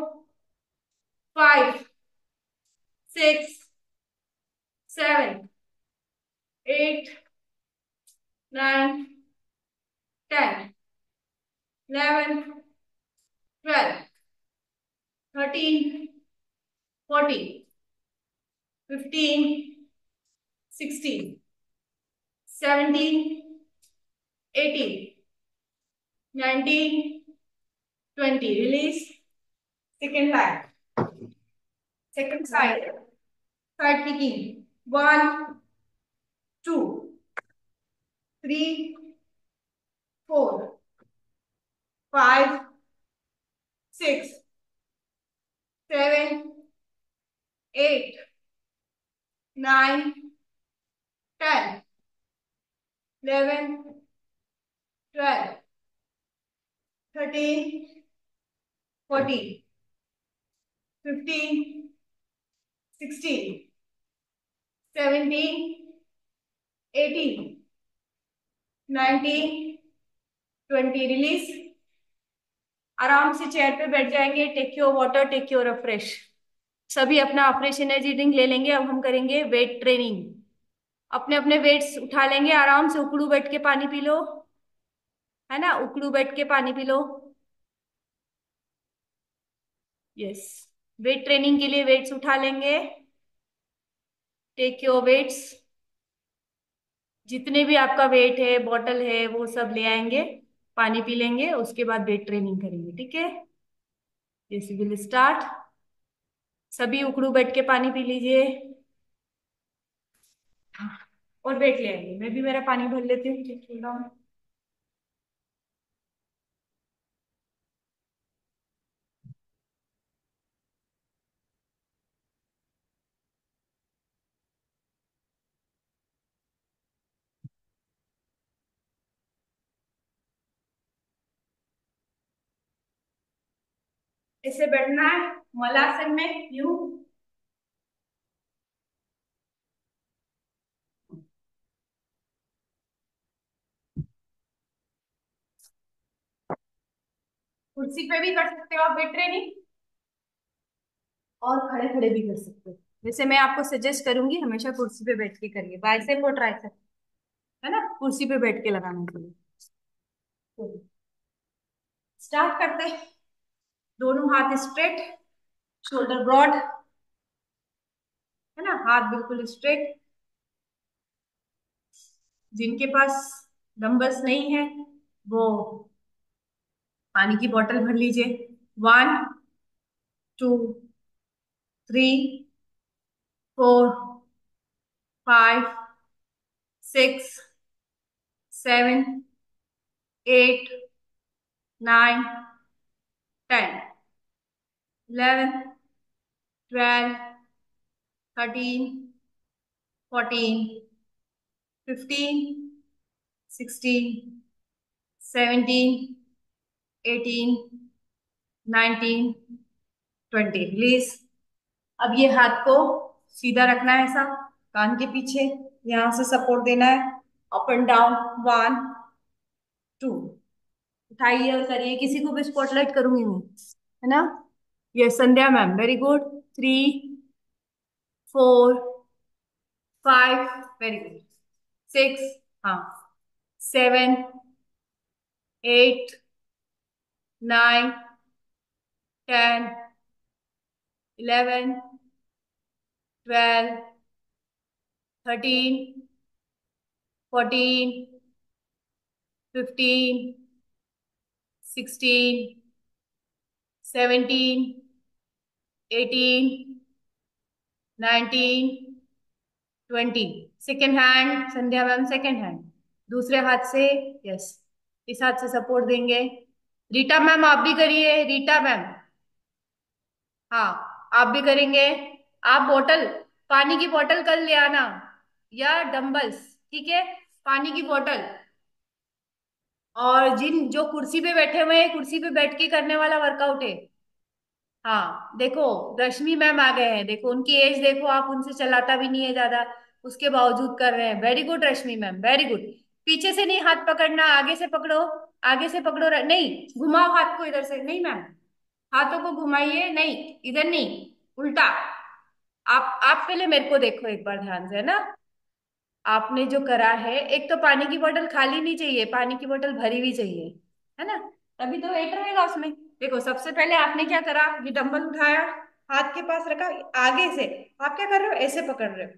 5 6 7 8 9 10 11 12 13 14 15, 16, 17, 18, 19, 20. Release. Second line. Second side. Side kicking. 1, 2, 3, 4, 5, 6, 7, 8, 9, 10, 11, 12, 13, 14, 15, 16, 17, 18, 19, 20. Release. आराम से चेयर पे बैठ जाएंगे. Take your water, take your fresh. सभी अपना फ्रेश एनर्जी ड्रिंक ले लेंगे. अब हम करेंगे वेट ट्रेनिंग. अपने अपने वेट्स उठा लेंगे. आराम से उकड़ू बैठ के पानी पी लो. है ना, उकड़ू बैठ के पानी पी लो. यस. वेट ट्रेनिंग के लिए वेट्स उठा लेंगे. Take your weights. जितने भी आपका वेट है, बॉटल है, वो सब ले आएंगे. पानी पी लेंगे. उसके बाद वेट ट्रेनिंग करेंगे. ठीक है. Yes, will start. सभी उकड़ू बैठ के पानी पी लीजिए. और वेट ले आएंगे. मैं भी मेरा पानी भर लेती हूँ. ठीक है. ऐसे बैठना है मलासन में. यूं. कुर्सी पे भी कर सकते हो आप वेट ट्रेनिंग. और खड़े खड़े भी कर सकते हो. वैसे मैं आपको सजेस्ट करूंगी हमेशा कुर्सी पे बैठ के करिए. बाइसेप और ट्राइसेप, है ना, कुर्सी पे बैठ के लगाना चाहिए. तो स्टार्ट करते हैं. दोनों हाथ स्ट्रेट, शोल्डर ब्रॉड, है ना, हाथ बिल्कुल स्ट्रेट. जिनके पास डंबल्स नहीं है वो पानी की बोतल भर लीजिए. 1, 2, 3, 4, 5, 6, 7, 8, 9, 10, 11, 12, 13, 14, 15, 16, 17, 18, 19, 20. रिलीज. अब ये हाथ को सीधा रखना है ऐसा कान के पीछे. यहां से सपोर्ट देना है. Up and down. 1, 2. उठाइए और करिए. किसी को भी स्पॉटलाइट करूंगी मैं, है ना. ये Sandhya ma'am, very good. 3, 4, 5, very good. 6, हाँ, 7, 8, 9, 10, 11, 12, 13, 14, 15, 16, 17, 18, 19, 20. सेकेंड हैंड संध्या मैम, सेकेंड हैंड दूसरे हाथ से. यस, इस हाथ से सपोर्ट देंगे. रीटा मैम आप भी करिए. रीटा मैम, हाँ, आप भी करेंगे. आप बोतल, पानी की बोतल कल ले आना, या डंबल्स. ठीक है, पानी की बोतल. और जिन जो कुर्सी पे बैठे हुए हैं, कुर्सी पे बैठ के करने वाला वर्कआउट है. हाँ देखो, रश्मि मैम आ गए हैं. देखो उनकी एज देखो आप. उनसे चलाता भी नहीं है ज्यादा, उसके बावजूद कर रहे हैं. वेरी गुड रश्मि मैम, वेरी गुड. पीछे से नहीं हाथ पकड़ना, आगे से पकड़ो. आगे से पकड़ो. नहीं, घुमाओ हाथ को इधर से. नहीं मैम, हाथों को घुमाइए. नहीं, इधर नहीं, उल्टा. आप पहले मेरे को देखो एक बार ध्यान से, है ना. आपने जो करा है, एक तो पानी की बोतल खाली नहीं चाहिए, पानी की बोतल भरी हुई चाहिए, है ना. तभी तो वेट रहेगा उसमें. देखो सबसे पहले आपने क्या करा, ये डंबल उठाया. हाथ के पास रखा, आगे से। आप क्या कर रहे हो, ऐसे पकड़ रहे हो।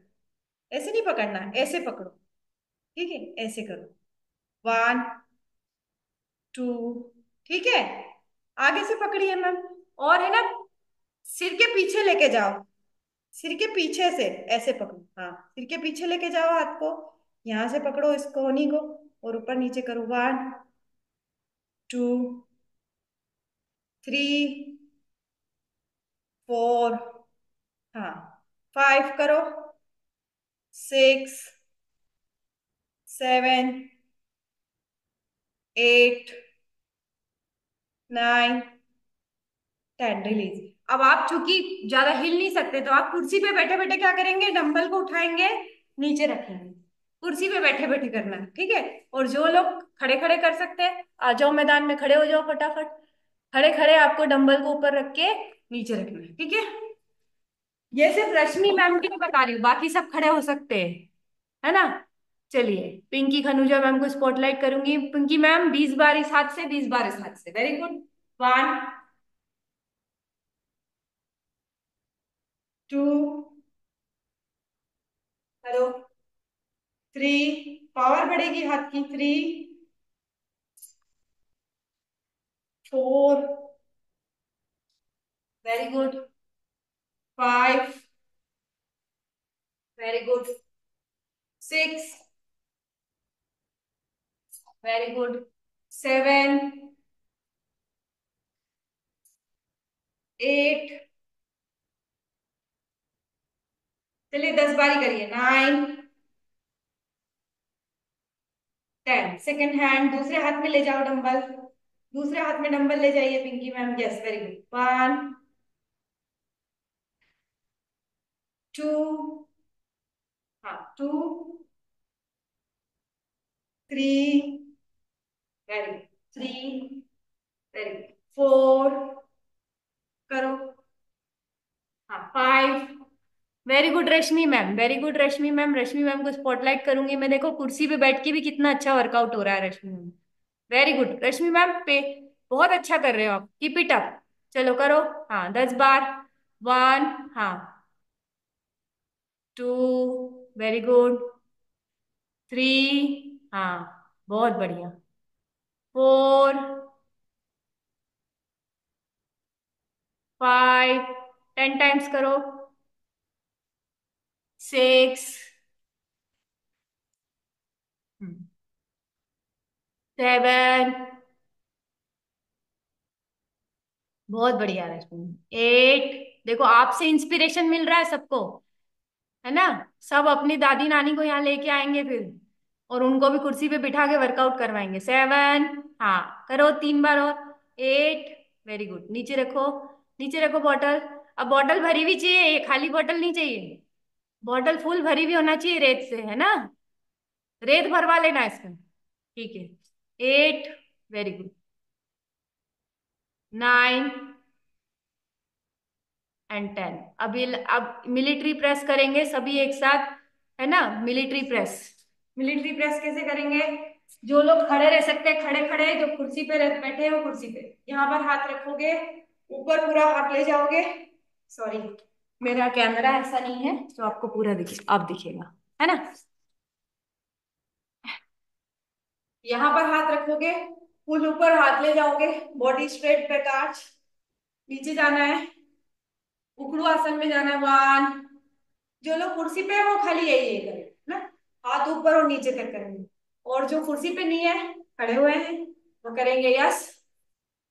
ऐसे नहीं पकड़ना, ऐसे पकड़ो। ठीक है, ऐसे करो। 1 2। ठीक है, आगे से पकड़िए मैम। और है ना, सिर के पीछे लेके जाओ। सिर के पीछे से ऐसे पकड़ो, हाँ, सिर के पीछे लेके जाओ हाथ को। यहां से पकड़ो इस कोहनी को, और ऊपर नीचे करो। 1 2 3 4। हाँ, 5 करो। 6 7 8 9 10। रिलीज। अब आप चूंकि ज्यादा हिल नहीं सकते, तो आप कुर्सी पे बैठे बैठे क्या करेंगे, डंबल को उठाएंगे, नीचे रखेंगे। कुर्सी पे बैठे बैठे करना है, ठीक है। और जो लोग खड़े खड़े कर सकते हैं, आ जाओ मैदान में, खड़े हो जाओ फटाफट। खड़े खड़े आपको डंबल को ऊपर रख के नीचे रखना है, ठीक है। ये सिर्फ रश्मि मैम की नहीं बता रही हूँ, बाकी सब खड़े हो सकते हैं, है ना। चलिए, पिंकी खनुजा मैम को स्पॉटलाइट करूंगी। पिंकी मैम 20 बार इस हाथ से, 20 बार इस हाथ से। Very good. 1 2। हेलो। 3। पावर बढ़ेगी हाथ की। 3 4। Very good. 5। Very good. 6। Very good. 7 8। चलिए 10 बारी करिए। 9 10। सेकेंड हैंड दूसरे हाथ में ले जाओ डंबल। दूसरे हाथ में डंबल ले जाइए Pinky ma'am. Yes, very good. 1 2। हाँ, 2 3। Very good. 3। Very good. 4 करो। हाँ, 5। वेरी गुड रश्मि मैम, वेरी गुड रश्मि मैम। रश्मि मैम को स्पॉटलाइट करूंगी मैं। देखो कुर्सी पे बैठ के भी कितना अच्छा वर्कआउट हो रहा है रश्मि मैम। वेरी गुड रश्मि मैम, पे बहुत अच्छा कर रहे हो आप। Keep it up. चलो करो। हाँ, 10 बार। 1। हाँ। 2। Very good. 3। हाँ, बहुत बढ़िया। 4। 5। 10 टाइम्स करो। 6। 7। बहुत बढ़िया रश्मि। 8। देखो आपसे इंस्पिरेशन मिल रहा है सबको, है ना। सब अपनी दादी नानी को यहाँ लेके आएंगे फिर, और उनको भी कुर्सी पे बिठा के वर्कआउट करवाएंगे। 7। हाँ, करो 3 बार और। 8। Very good. नीचे रखो। नीचे रखो बॉटल। अब बॉटल भरी हुई चाहिए, ये खाली बॉटल नहीं चाहिए। बॉटल फुल भरी हुई होना चाहिए रेत से, है ना। रेत भरवा लेना इसमें। ठीक है। 8। Very good. 9 एंड 10। अब मिलिट्री प्रेस करेंगे सभी एक साथ, है ना। Military press. मिलिट्री प्रेस कैसे करेंगे। जो लोग खड़े रह सकते हैं खड़े खड़े, जो कुर्सी पे बैठे हैं वो कुर्सी पे, यहाँ पर हाथ रखोगे, ऊपर पूरा हाथ ले जाओगे। सॉरी, मेरा कैमरा ऐसा नहीं है तो आपको पूरा दिखे, अब दिखेगा, है ना। यहाँ पर हाथ रखोगे, फुल ऊपर हाथ ले जाओगे, बॉडी स्ट्रेट बैक आर्च। नीचे जाना है, उखड़ू आसन में जाना है। 1। जो लोग कुर्सी पे है वो खाली यही यही करें ना, हाथ ऊपर और नीचे तक करेंगे। और जो कुर्सी पे नहीं है, खड़े हुए हैं, वो करेंगे। Yes,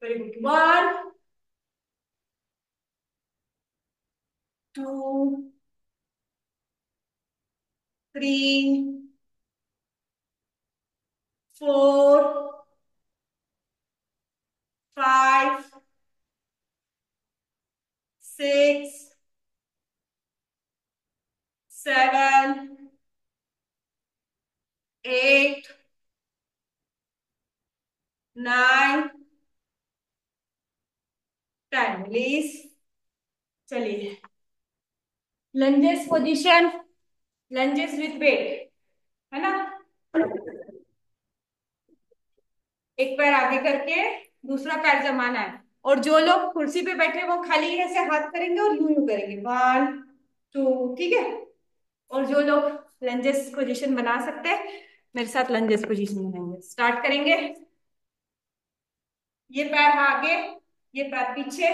very good. 1 2 3 4 5 6 7 8 9 10। रिलीज। चलिए, lunges position. Lunges with weight, है ना। एक पैर आगे करके दूसरा पैर जमाना है, और जो लोग कुर्सी पे बैठे हैं, वो खाली ऐसे हाथ करेंगे और यूं यूं करेंगे, 1 2, ठीक है। और जो लोग लंजेस पोजीशन बना सकते हैं, मेरे साथ लंजेस पोजीशन बनाएंगे। स्टार्ट करेंगे। ये पैर आगे, ये पैर पीछे।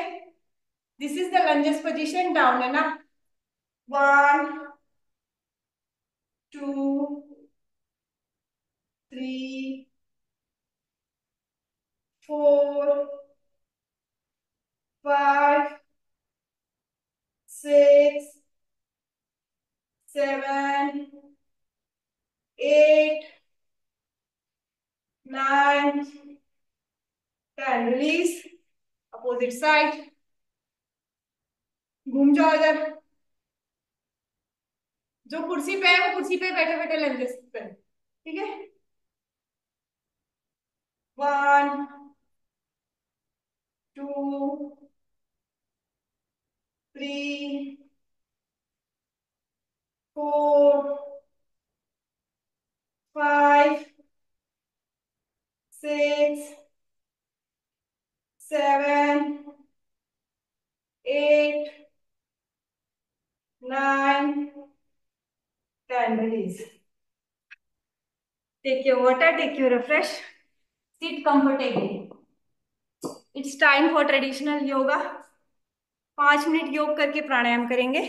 This is the lunges position, down and up. 1 2 3 4 5 6 7 8 9 10। Release. Opposite side. घूम जाओ इधर। जो कुर्सी पे है वो कुर्सी पे बैठे बैठे लंजेस करें, ठीक है। 1 2 3 4 5 6 7 8 9 10। Release. Take your water, take your refresh, sit comfortably. It's time for traditional yoga. 5 minute योग करके प्राणायाम करेंगे।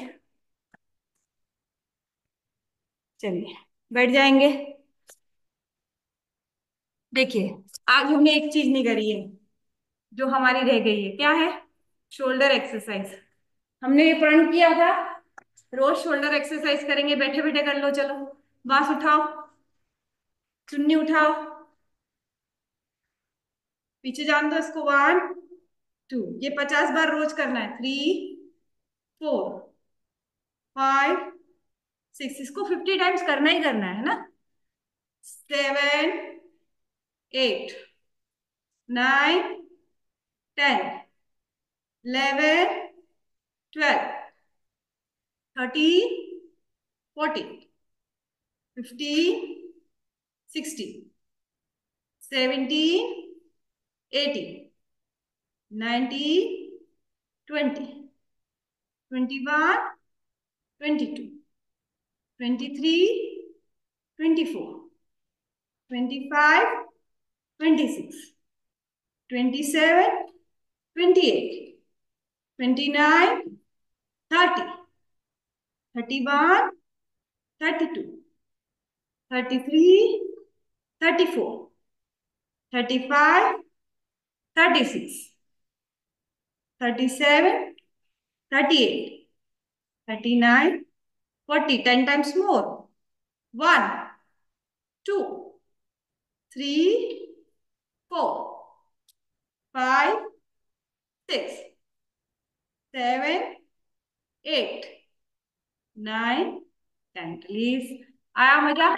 चलिए, बैठ जाएंगे। देखिए, आज हमने एक चीज नहीं करी है जो हमारी रह गई है। क्या है? Shoulder exercise. हमने ये प्रण किया था, रोज शोल्डर एक्सरसाइज करेंगे। बैठे बैठे कर लो, चलो। बांस उठाओ, चुन्नी उठाओ, पीछे जान दो इसको। 1 2, ये 50 बार रोज करना है। 3 4 5 6, इसको 50 टाइम्स करना ही करना है ना। 10 times more. 1 2 3 4 5 6 7 8 9 10। रिलीज। आया मजा?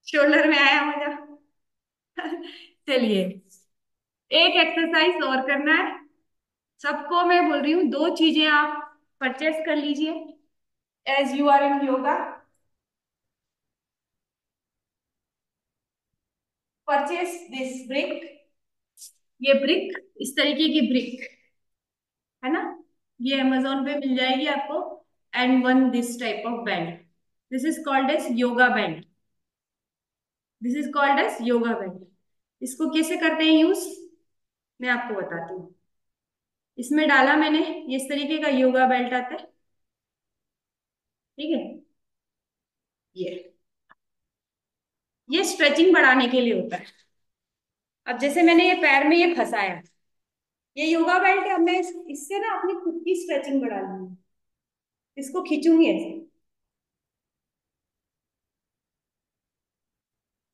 शोल्डर में आया मजा? चलिए, एक एक्सरसाइज और करना है। सबको मैं बोल रही हूँ, दो चीजें आप परचेस कर लीजिए as you are in yoga. Purchase this brick. ये ब्रिक, इस तरीके की ब्रिक है ना, ये अमेजोन पे मिल जाएगी आपको। And one this type of band, this is called as yoga band. This is called as yoga band. इसको कैसे करते हैं यूज, मैं आपको बताती हूँ। इसमें डाला मैंने, ये इस तरीके का योगा बेल्ट आता है, ठीक है। ये स्ट्रेचिंग बढ़ाने के लिए होता है। अब जैसे मैंने ये पैर में ये फंसाया, ये योगा बेल्ट है। अब मैं इससे ना अपनी खुद की स्ट्रेचिंग बढ़ा लूंगी। इसको खींचूंगी ऐसे।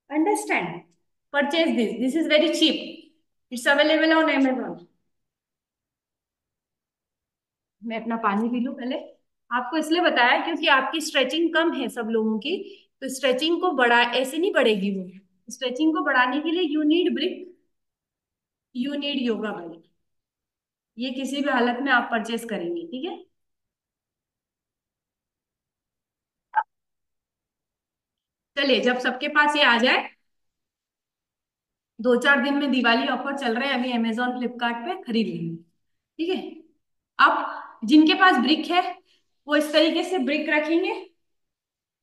Understand? Purchase this, this is very cheap. It's available on Amazon। मैं अपना पानी पी लूं पहले। आपको इसलिए बताया क्योंकि आपकी स्ट्रेचिंग कम है सब लोगों की। तो स्ट्रेचिंग को बढ़ा, ऐसे नहीं बढ़ेगी वो। स्ट्रेचिंग को बढ़ाने के लिए you need brick, you need yoga belt. ये किसी भी हालत में आप परचेस करेंगे, ठीक है। चलिए, जब सबके पास ये आ जाए 2-4 दिन में दिवाली ऑफर चल रहे हैं, अभी अमेजोन फ्लिपकार्ट पे खरीद लेंगे। ठीक है। अब जिनके पास ब्रिक है वो इस तरीके से ब्रिक रखेंगे,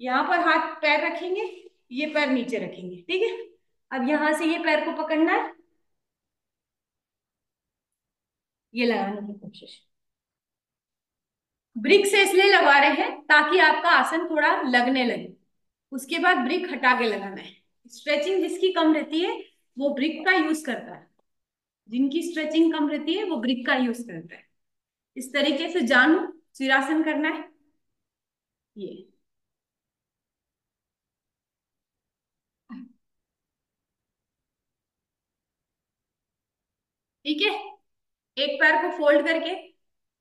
यहाँ पर हाथ पैर रखेंगे, ये पैर नीचे रखेंगे। ठीक है। अब यहां से ये पैर को पकड़ना है, ये लगाने की कोशिश। ब्रिक से इसलिए लगा रहे हैं ताकि आपका आसन थोड़ा लगने लगे। उसके बाद ब्रिक हटा के लगाना है। स्ट्रेचिंग जिसकी कम रहती है वो ब्रिक का यूज करता है, जिनकी स्ट्रेचिंग कम रहती है वो ब्रिक का यूज करता है। इस तरीके से जानू सिरासन करना है। ये ठीक है। एक पैर को फोल्ड करके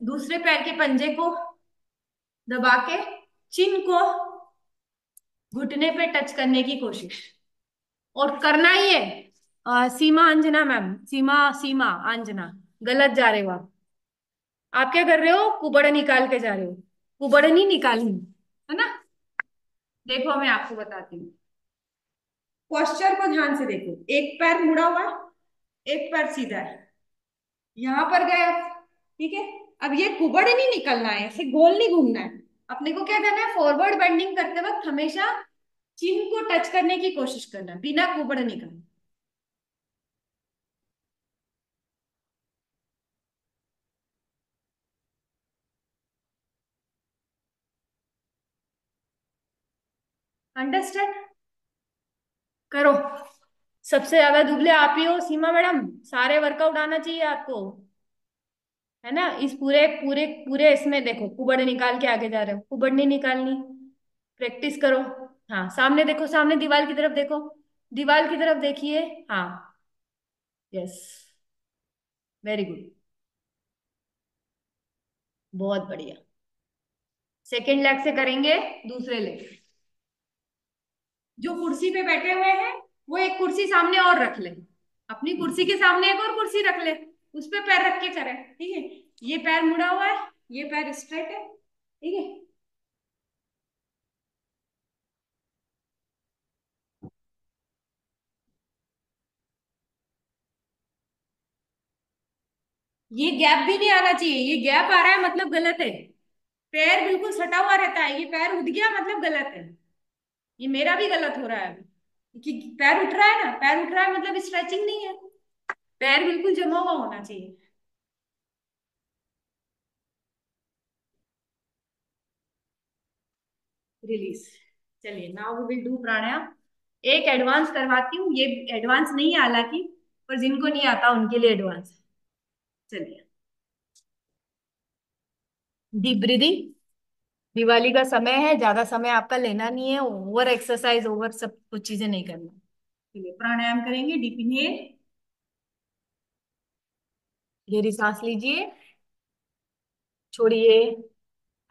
दूसरे पैर के पंजे को दबा के चिन को घुटने पे टच करने की कोशिश, और करना ही है। सीमा अंजना मैम, सीमा सीमा अंजना, गलत जा रहे हो आप क्या कर रहे हो, कुबड़ निकाल के जा रहे हो। कुबड़ नहीं निकालनी है ना। देखो मैं आपको बताती हूँ, पोस्चर को ध्यान से देखो। एक पैर मुड़ा हुआ है, एक पैर सीधा है, यहां पर गया। ठीक है। अब ये कुबड़ नहीं निकलना है, ऐसे गोल नहीं घूमना है। अपने को क्या करना है, फॉरवर्ड बेंडिंग करते वक्त हमेशा चिन को टच करने की कोशिश करना बिना कुबड़ निकाले। अंडरस्टैंड करो। सबसे ज्यादा दुबले आप ही हो सीमा मैडम, सारे वर्कआउट आना चाहिए आपको, है ना। इस पूरे पूरे पूरे इसमें देखो, कुबड़ निकाल के आगे जा रहे हो, कुबड़ नहीं निकालनी। प्रैक्टिस करो। हाँ सामने देखो, सामने दीवार की तरफ देखो, दीवार की तरफ देखिए। हाँ। यस। Very good. बहुत बढ़िया। सेकेंड लेग से करेंगे, दूसरे लेग। जो कुर्सी पे बैठे हुए हैं वो एक कुर्सी सामने और रख ले, अपनी कुर्सी के सामने एक और कुर्सी रख ले, उस पे पैर रख के करें। ठीक है। ये पैर मुड़ा हुआ है, ये पैर स्ट्रेट है। ठीक है। ये गैप भी नहीं आना चाहिए, ये गैप आ रहा है मतलब गलत है। पैर बिल्कुल सटा हुआ रहता है, ये पैर उठ गया मतलब गलत है। ये मेरा भी गलत हो रहा है अभी, कि पैर उठ रहा है ना, पैर उठ रहा है मतलब स्ट्रेचिंग नहीं है। पैर बिल्कुल जमा हुआ होना चाहिए। रिलीज। चलिए नाउ वी विल डू प्राणायाम। एक एडवांस करवाती हूँ, ये एडवांस नहीं है हालांकि, पर जिनको नहीं आता उनके लिए एडवांस है। चलिए, डीप ब्रीदिंग। दिवाली का समय है, ज्यादा समय आपका लेना नहीं है, ओवर एक्सरसाइज ओवर सब कुछ चीजें नहीं करना। चलिए प्राणायाम करेंगे। डीप इनहेल, गहरी सांस लीजिए, छोड़िए।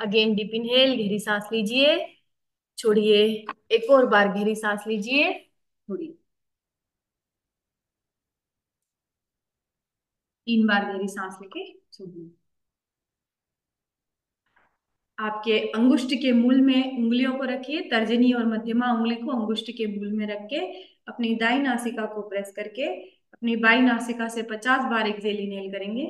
अगेन डीप इनहेल, गहरी सांस लीजिए, छोड़िए। एक और बार गहरी सांस लीजिए, छोड़िए। 3 बार गहरी सांस लेके छोड़िए। आपके अंगुष्ठ के मूल में उंगलियों को रखिए, तर्जनी और मध्यमा उंगली को अंगुष्ठ के मूल में रख के अपनी दाई नासिका को प्रेस करके अपनी बाई नासिका से 50 बार एक्सेल इनहेल करेंगे।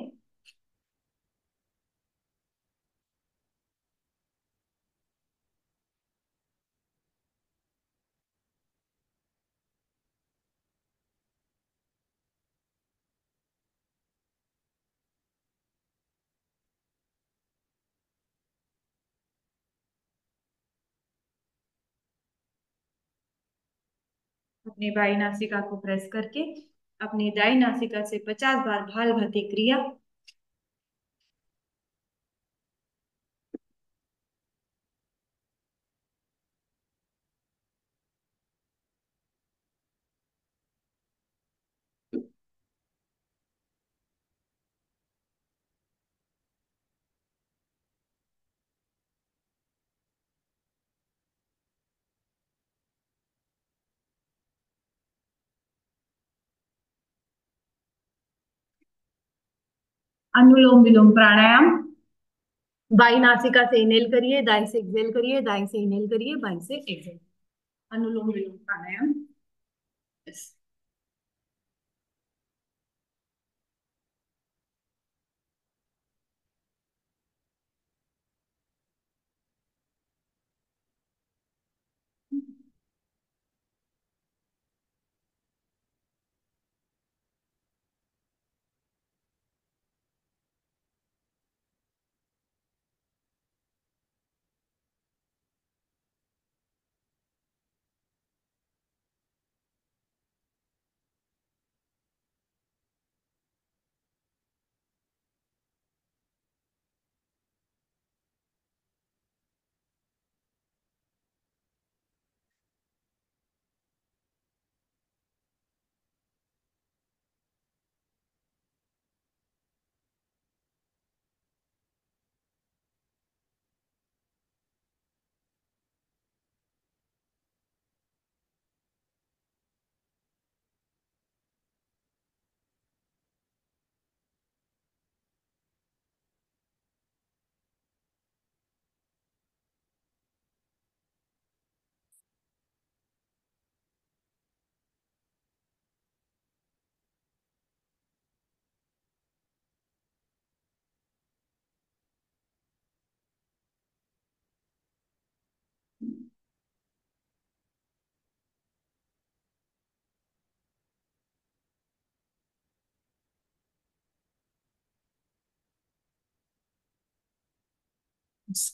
अपनी बाई नासिका को प्रेस करके अपनी दाई नासिका से 50 बार भाल भती क्रिया। अनुलोम विलोम प्राणायाम। बाई नासिका से इनहेल करिए, दाई से एक्सेल करिए, दाई से इनहेल करिए, बाई से एक्सेल। अनुलोम विलोम प्राणायाम। Yes.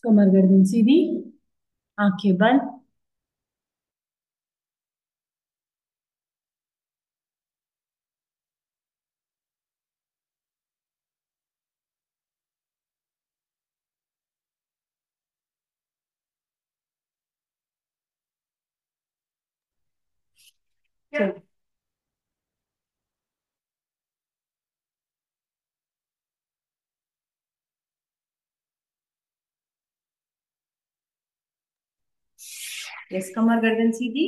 कमर गर्दन सीधी, आंखें बंद। चलो। यस, कमर गर्दन सीधी।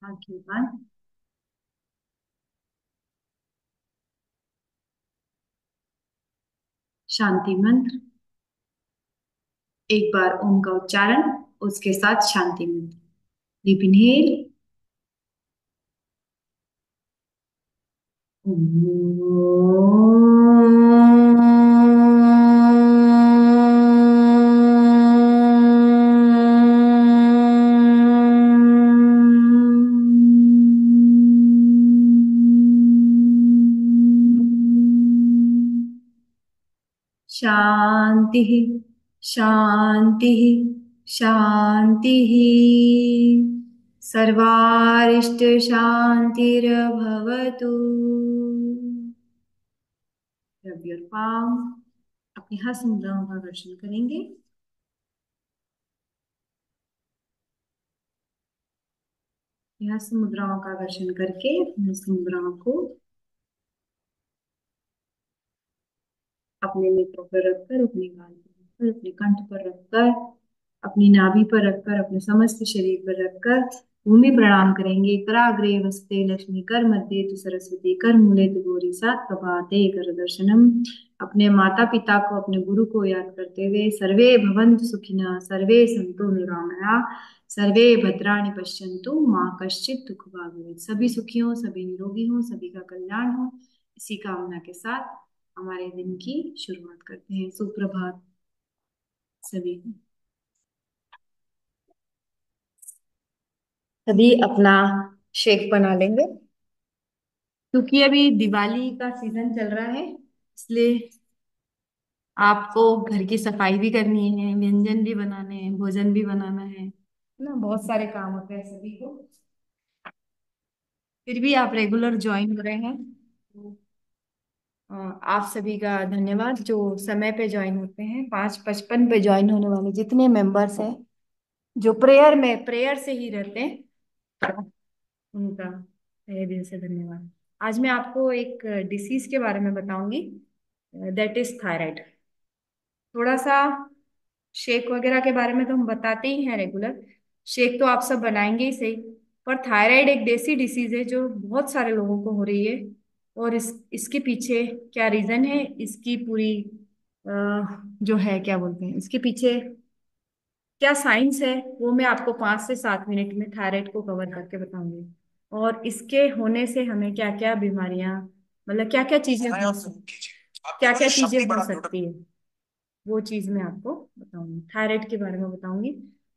आंखें बंद। शांति मंत्र। एक बार ओम का उच्चारण, उसके साथ शांति मंत्र। Deep inhale. शांति, शांति, शांति। सर्वारिष्ट शांतिर्भवतु। Rub your palm. अपनी हस्त मुद्राओं का दर्शन करेंगे। हस्त मुद्राओं का दर्शन करके हस्त मुद्राओं को अपने नेत्रों पर रखकर, अपने गाल पर रखकर, अपने कंठ पर रखकर, अपनी नाभि पर रखकर, अपने समस्त शरीर पर रखकर भूमि प्रणाम करेंगे। कराग्रे वस्ते लक्ष्मी, कर मध्ये तु सरस्वती, कर मूले तु गौरी, सात प्रभाते कर दर्शनम। अपने माता पिता को, अपने गुरु को याद करते हुए सर्वे भवन्तु सुखिनः, सर्वे सन्तु निरामया, सर्वे भद्राणि पश्यन्तु माँ कश्चित् दुःख भाग् भवेत्। सभी सुखी हो, सभी निरोगी हो, सभी का कल्याण हो, इसी कामना के साथ हमारे दिन की शुरुआत करते हैं। सुप्रभात सभी को। सभी अपना शेक बना लेंगे, क्योंकि अभी दिवाली का सीजन चल रहा है, इसलिए आपको घर की सफाई भी करनी है, व्यंजन भी बनाने हैं, भोजन भी बनाना है ना, बहुत सारे काम होते हैं सभी को। फिर भी आप रेगुलर ज्वाइन हो रहे हैं, तो आप सभी का धन्यवाद जो समय पे ज्वाइन होते हैं। 5:55 पे ज्वाइन होने वाले जितने मेंबर्स हैं, जो प्रेयर से ही रहते हैं, उनका तहे दिल से धन्यवाद। आज मैं आपको एक डिसीज के बारे में बताऊंगी, दैट इज थायराइड। थोड़ा सा शेक वगैरह के बारे में तो हम बताते ही हैं रेगुलर, शेक तो आप सब बनाएंगे ही सही, पर थायराइड एक देसी डिसीज है जो बहुत सारे लोगों को हो रही है। और इसके पीछे क्या रीजन है, इसकी पूरी अ, जो है क्या बोलते हैं इसके पीछे क्या साइंस है, वो मैं आपको 5 से 7 मिनट में थायराइड को कवर करके बताऊंगी। और इसके होने से हमें क्या क्या बीमारियां, मतलब क्या क्या चीजें हो क्या क्या चीजें हो सकती है, वो चीज मैं आपको बताऊंगी, थायराइड के बारे में बताऊंगी।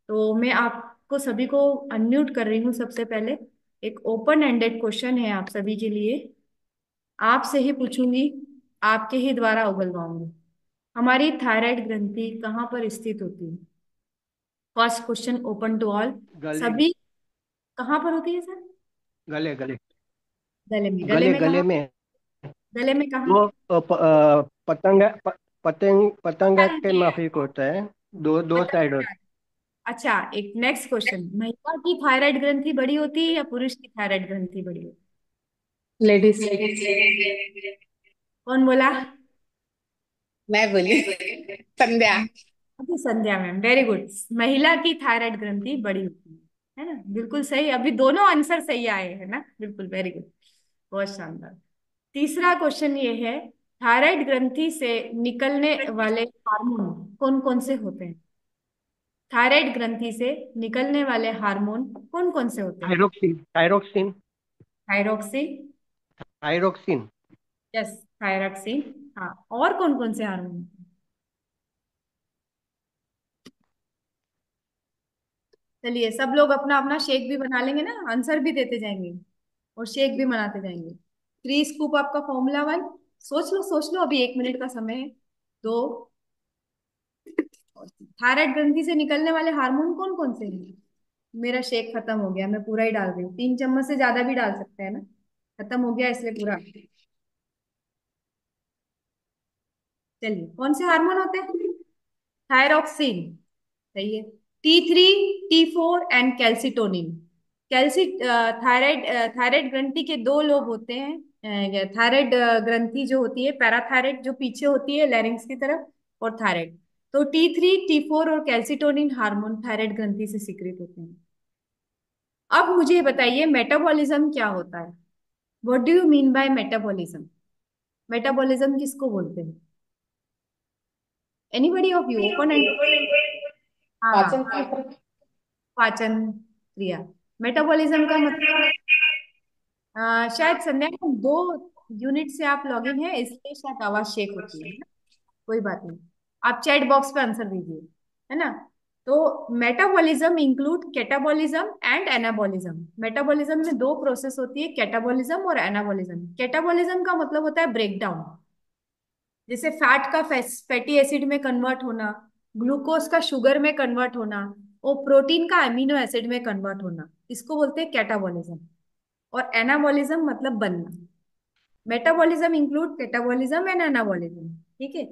तो मैं आपको सभी को अनम्यूट कर रही हूँ सबसे पहले। एक ओपन एंडेड क्वेश्चन है आप सभी के लिए, आपसे ही पूछूंगी, आपके ही द्वारा उगलवाऊंगी। हमारी थायराइड ग्रंथि कहाँ पर स्थित होती है? First question open to all. गले सभी कहाँ पर होती है सर? गले गले गले में, गले गले में गले कहाँ? में। गले में कहाँ? वो पतंग पतंग के पतंगे। माफिक होता है। दो दो साइड पतंग। होता अच्छा, एक नेक्स्ट क्वेश्चन, महिला की थायराइड ग्रंथि बड़ी होती है या पुरुष की थायराइड ग्रंथि बड़ी होती लेडीज। है? कौन बोला? मैं बोली संध्या। अभी संध्या मैम, वेरी गुड। महिला की थायराइड ग्रंथि बड़ी होती है ना, बिल्कुल सही। अभी दोनों आंसर सही आए हैं ना, बिल्कुल वेरी गुड, बहुत शानदार। तीसरा क्वेश्चन ये है, थायराइड ग्रंथि से निकलने वाले हार्मोन कौन कौन से होते हैं? थायराइड ग्रंथि से निकलने वाले हार्मोन कौन कौन से होते है। हैं? Thyroxine thyroxine thyroxine. Thyroxine. Yes, thyroxine. हाँ, और कौन कौन से हार्मोन होते हैं? चलिए, सब लोग अपना अपना शेक भी बना लेंगे ना, आंसर भी देते जाएंगे और शेक भी बनाते जाएंगे। 3 स्कूप आपका फॉर्मूला 1। सोच लो, अभी 1 मिनट का समय है। दो। थायराइड ग्रंथि से निकलने वाले हार्मोन कौन कौन से हैं? मेरा शेक खत्म हो गया, मैं पूरा ही डाल रही हूँ, 3 चम्मच से ज्यादा भी डाल सकते हैं ना। खत्म हो गया इसलिए पूरा। चलिए, कौन से हार्मोन होते हैं? थायरोक्सिन। सही है। T3, T4 and calcitonin. कैल्सी थायराइड थायराइड ग्रंथि के दो लोब होते हैं। थायराइड ग्रंथि जो होती है पैराथायराइड, जो पीछे होती है लैरिंग्स की तरफ, और थायराइड। तो T3, T4 और कैल्सिटोनिन हार्मोन थायराइड ग्रंथि से सिक्रिट होते हैं। अब मुझे बताइए, मेटाबॉलिज्म क्या होता है? What do you mean by metabolism? Metabolism किसको बोलते हैं? Anybody of you, open and. हाँ पाचन हाँ, क्रिया। पाचन क्रिया। मेटाबॉलिज्म का मतलब शायद संध्या को 2 यूनिट से आप लॉगिन है, इसलिए शायद आवाज शेक होती है ना? कोई बात नहीं, आप चैट बॉक्स पे आंसर दीजिए, है ना? तो metabolism include catabolism and anabolism. Metabolism में दो प्रोसेस होती है, कैटाबॉलिज्म और एनाबॉलिज्म। कैटाबॉलिज्म का मतलब होता है ब्रेकडाउन, जैसे फैट का फैटी एसिड में कन्वर्ट होना, ग्लूकोज का शुगर में कन्वर्ट होना, और प्रोटीन का अमीनो एसिड में कन्वर्ट होना, इसको बोलते हैं कैटाबॉलिज्म। और एनाबॉलिज्म मतलब बनना। Metabolism include catabolism and anabolism. ठीक है।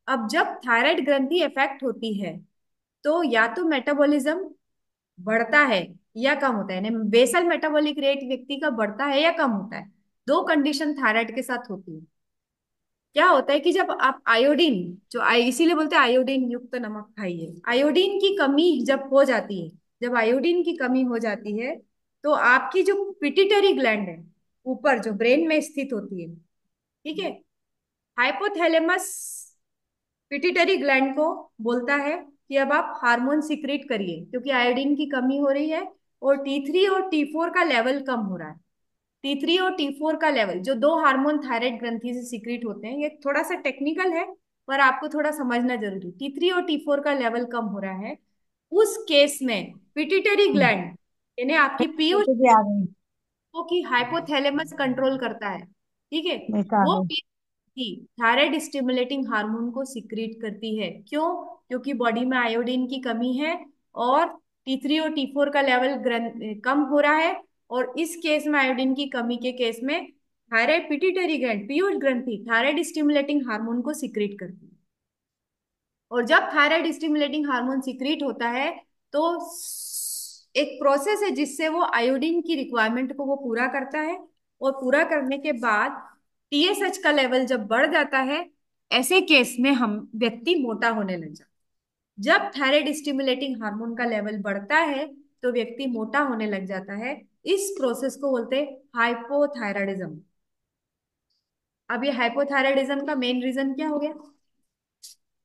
अब जब थायराइड ग्रंथि इफेक्ट होती है, तो या तो मेटाबॉलिज्म बढ़ता है या कम होता है, यानी बेसल मेटाबॉलिक रेट व्यक्ति का बढ़ता है या कम होता है। दो कंडीशन थायराइड के साथ होती है। क्या होता है कि जब आप आयोडीन, इसीलिए बोलते हैं आयोडीन युक्त नमक खाइए, आयोडीन की कमी जब हो जाती है, जब आयोडीन की कमी हो जाती है, तो आपकी जो पिट्यूटरी ग्लैंड है, ऊपर जो ब्रेन में स्थित होती है, ठीक है, हाइपोथैलेमस पिट्यूटरी ग्लैंड को बोलता है कि अब आप हार्मोन सिक्रेट करिए, क्योंकि आयोडीन की कमी हो रही है और T3 और T4 का लेवल कम हो रहा है। T3 और T4 का लेवल, जो दो हार्मोन थायराइड ग्रंथि से सिक्रीट होते हैं, ये थोड़ा सा टेक्निकल है, पर आपको थोड़ा समझना जरूरी। T3 और T4 का लेवल कम हो रहा है, उस केस में पिट्यूटरी ग्लैंड, यानी आपकी पीयूष भी आ गई। को की हाइपोथैलेमस कंट्रोल करता है, ठीक है, मैं आ वो गई। थायराइड स्टिमुलेटिंग हार्मोन को सिक्रीट करती है। क्यों? क्योंकि बॉडी में आयोडीन की कमी है और T3 और T4 का लेवल कम हो रहा है, और इस केस में आयोडीन की कमी के केस में थायराइड पिट्यूटरी ग्लैंड, पीयूष ग्रंथि, थायराइड स्टिमुलेटिंग हार्मोन को सिक्रीट करती है। और जब थायराइड स्टिमुलेटिंग हार्मोन सिक्रीट होता है, तो एक प्रोसेस है जिससे वो आयोडीन की रिक्वायरमेंट को वो पूरा करता है, और पूरा करने के बाद TSH का लेवल जब बढ़ जाता है, ऐसे केस में हम व्यक्ति मोटा होने लग जाता है। जब थायराइड स्टिमुलेटिंग हार्मोन का लेवल बढ़ता है, तो व्यक्ति मोटा होने लग जाता है। इस प्रोसेस को बोलते हैं हाइपोथायराइडिज्म। अब ये हाइपोथायराइडिज्म का मेन रीजन क्या हो गया?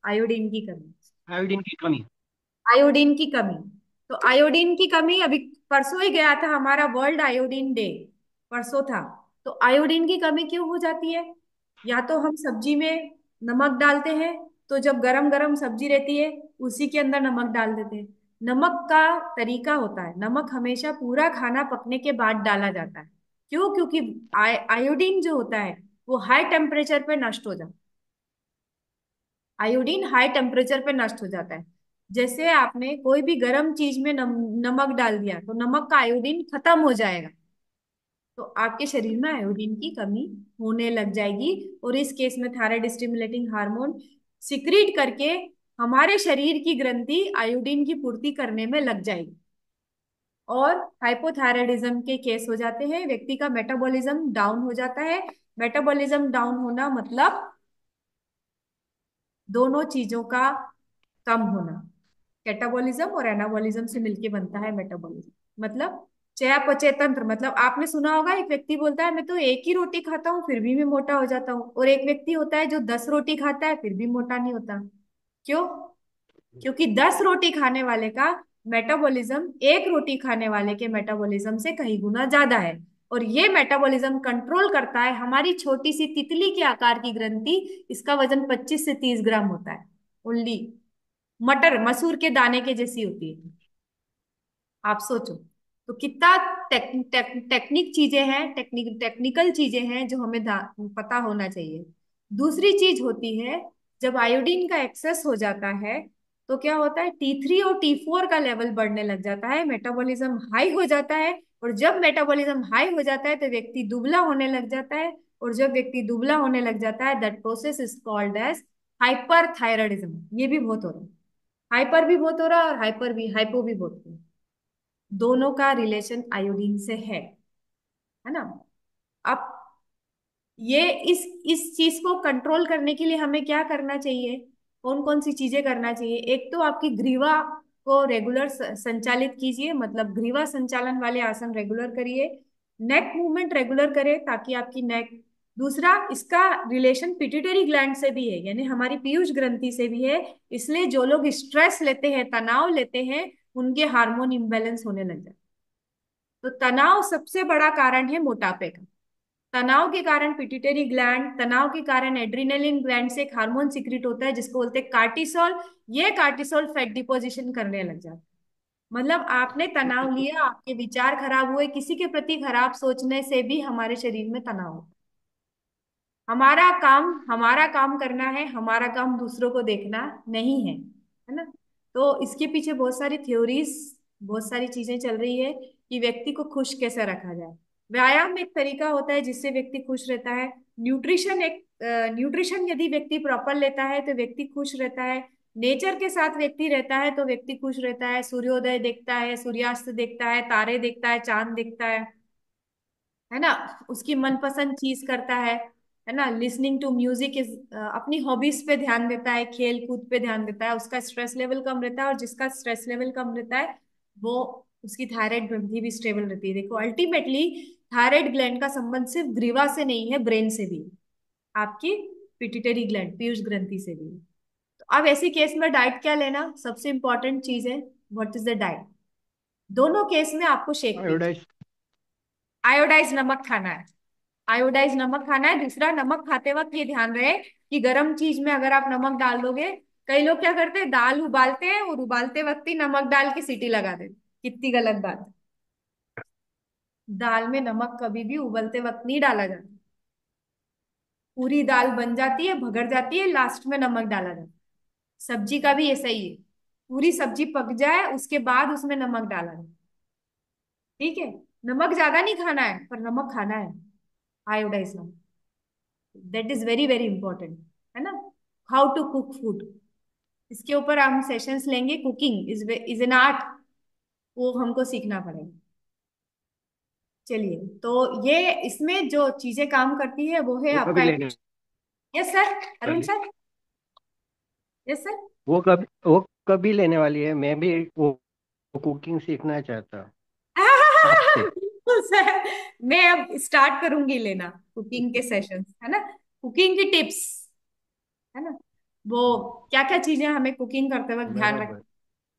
आयोडीन की कमी। आयोडीन की कमी। आयोडीन की कमी। तो आयोडीन की कमी, अभी परसों ही गया था हमारा वर्ल्ड आयोडीन डे, परसों था। तो आयोडीन की कमी क्यों हो जाती है? या तो हम सब्जी में नमक डालते हैं, तो जब गरम गरम सब्जी रहती है उसी के अंदर नमक डाल देते हैं। नमक का तरीका होता है, नमक हमेशा पूरा खाना पकने के बाद डाला जाता है। क्यों? क्योंकि आयोडीन जो होता है वो हाई टेम्परेचर पे नष्ट हो जाता है। आयोडीन हाई टेम्परेचर पे नष्ट हो जाता है। जैसे आपने कोई भी गर्म चीज में नमक डाल दिया तो नमक का आयोडीन खत्म हो जाएगा, तो आपके शरीर में आयोडीन की कमी होने लग जाएगी। और इस केस में थायराइड स्टिमुलेटिंग हार्मोन सिक्रीट करके हमारे शरीर की ग्रंथि आयोडीन की पूर्ति करने में लग जाएगी। और हाइपोथायराइडिज्म के केस हो जाते हैं, व्यक्ति का मेटाबॉलिज्म डाउन हो जाता है। मेटाबॉलिज्म डाउन होना मतलब दोनों चीजों का कम होना। कैटाबॉलिज्म और एनाबॉलिज्म से मिलके बनता है मेटाबॉलिज्म। मतलब चयापचय तंत्र, मतलब आपने सुना होगा एक व्यक्ति बोलता है मैं तो एक ही रोटी खाता हूँ फिर भी मैं मोटा हो जाता हूँ, और एक व्यक्ति होता है जो 10 रोटी खाता है फिर भी मोटा नहीं होता। क्यों? क्योंकि 10 रोटी खाने वाले का मेटाबॉलिज्म एक रोटी खाने वाले के मेटाबॉलिज्म से कई गुना ज्यादा है। और ये मेटाबॉलिज्म कंट्रोल करता है हमारी छोटी सी तितली के आकार की ग्रंथि। इसका वजन 25 से 30 ग्राम होता है ओनली। मटर मसूर के दाने के जैसी होती है। आप सोचो तो कितना टेक्निक चीजें हैं, टेक्निकल चीजें हैं जो हमें पता होना चाहिए। दूसरी चीज होती है, जब आयोडीन का एक्सेस हो जाता है तो क्या होता है, T3 और T4 का लेवल बढ़ने लग जाता है, मेटाबॉलिज्म हाई हो जाता है। और जब मेटाबॉलिज्म हाई हो जाता है तो व्यक्ति दुबला होने लग जाता है। और जब व्यक्ति दुबला होने लग जाता है that process is called as hyperthyroidism. ये भी बहुत हो रहा है, हाइपर भी बहुत हो रहा है और हाइपर भी, हाइपो भी बहुत हो रहा है। दोनों का रिलेशन आयोडीन से है ना। अब ये इस चीज को कंट्रोल करने के लिए हमें क्या करना चाहिए? कौन कौन सी चीजें करना चाहिए? एक तो आपकी ग्रीवा को रेगुलर संचालित कीजिए, मतलब ग्रीवा संचालन वाले आसन रेगुलर करिए। नेक मूवमेंट रेगुलर करें ताकि आपकी नेक। दूसरा, इसका रिलेशन पिट्यूटरी ग्लैंड से भी है, यानी हमारी पीयूष ग्रंथि से भी है। इसलिए जो लोग स्ट्रेस लेते हैं, तनाव लेते हैं, उनके हार्मोन इम्बेलेंस होने लग जाते हैं। तो तनाव सबसे बड़ा कारण है मोटापे का। तनाव के कारण पिट्यूटरी ग्लैंड, तनाव के कारण एड्रिनलिन ग्लैंड से एक हार्मोन सिक्रिट होता है जिसको बोलते हैं कार्टिसोल। ये कार्टिसोल फैट डिपोजिशन करने लग जाता है। मतलब आपने तनाव लिया, आपके विचार खराब हुए, किसी के प्रति खराब सोचने से भी हमारे शरीर में तनाव होता है। हमारा काम करना है, हमारा काम दूसरों को देखना नहीं है ना। तो इसके पीछे बहुत सारी थ्योरीज, बहुत सारी चीजें चल रही है कि व्यक्ति को खुश कैसे रखा जाए। व्यायाम एक तरीका होता है जिससे व्यक्ति खुश रहता है। न्यूट्रिशन यदि व्यक्ति प्रॉपर लेता है तो व्यक्ति खुश रहता है। नेचर के साथ व्यक्ति रहता है तो व्यक्ति खुश रहता है। सूर्योदय देखता है, सूर्यास्त देखता है, तारे देखता है, चांद देखता है ना। उसकी मनपसंद चीज करता है ना। लिसनिंग टू म्यूजिक इज, अपनी हॉबीज पे ध्यान देता है, खेल कूद पे ध्यान देता है, उसका स्ट्रेस लेवल कम रहता है। और जिसका स्ट्रेस लेवल कम रहता है वो, उसकी थायराइड ग्रंथि भी स्टेबल रहती है। देखो अल्टीमेटली थायराइड ग्लैंड का संबंध सिर्फ ग्रीवा से नहीं है, ब्रेन से भी है। आपकी पिट्यूटरी ग्लैंड, पीयूष ग्रंथि से भी है। तो अब ऐसी केस में डाइट क्या लेना सबसे इंपॉर्टेंट चीज है। What is the diet? दोनों केस में आपको शेक पीना, आयोडाइज। आयोडाइज नमक खाना है। आयोडाइज नमक खाना है। दूसरा, नमक खाते वक्त ये ध्यान रहे कि गर्म चीज में अगर आप नमक डाल दोगे, कई लोग क्या करते हैं, दाल उबालते हैं और उबालते वक्त ही नमक डाल के सीटी लगा देते, कितनी गलत बात है। दाल में नमक कभी भी उबलते वक्त नहीं डाला जाता। पूरी दाल बन जाती है, भगर जाती है, लास्ट में नमक डाला जाता है। सब्जी का भी ऐसा ही है, पूरी सब्जी पक जाए उसके बाद उसमें नमक डाला जाए। ठीक है, नमक ज्यादा नहीं खाना है पर नमक खाना है, आयोडाइज नमक। That is very very important, है ना। हाउ टू कुक फूड, इसके ऊपर हम सेशंस लेंगे। कुकिंग इज एन आर्ट, वो हमको सीखना पड़ेगा। चलिए, तो ये इसमें जो चीजें काम करती है वो है वो कभी आपका। लेने यस सर, अरुण वाली। सर। Yes sir. वो कभी लेने वाली है, मैं भी वो कुकिंग सीखना चाहता हूँ आपसे। बिल्कुल सर, मैं अब स्टार्ट करूंगी लेना कुकिंग के सेशंस, है ना, कुकिंग की टिप्स, है ना, वो क्या क्या चीजें हमें कुकिंग करते वक्त ध्यान रख। बराबर।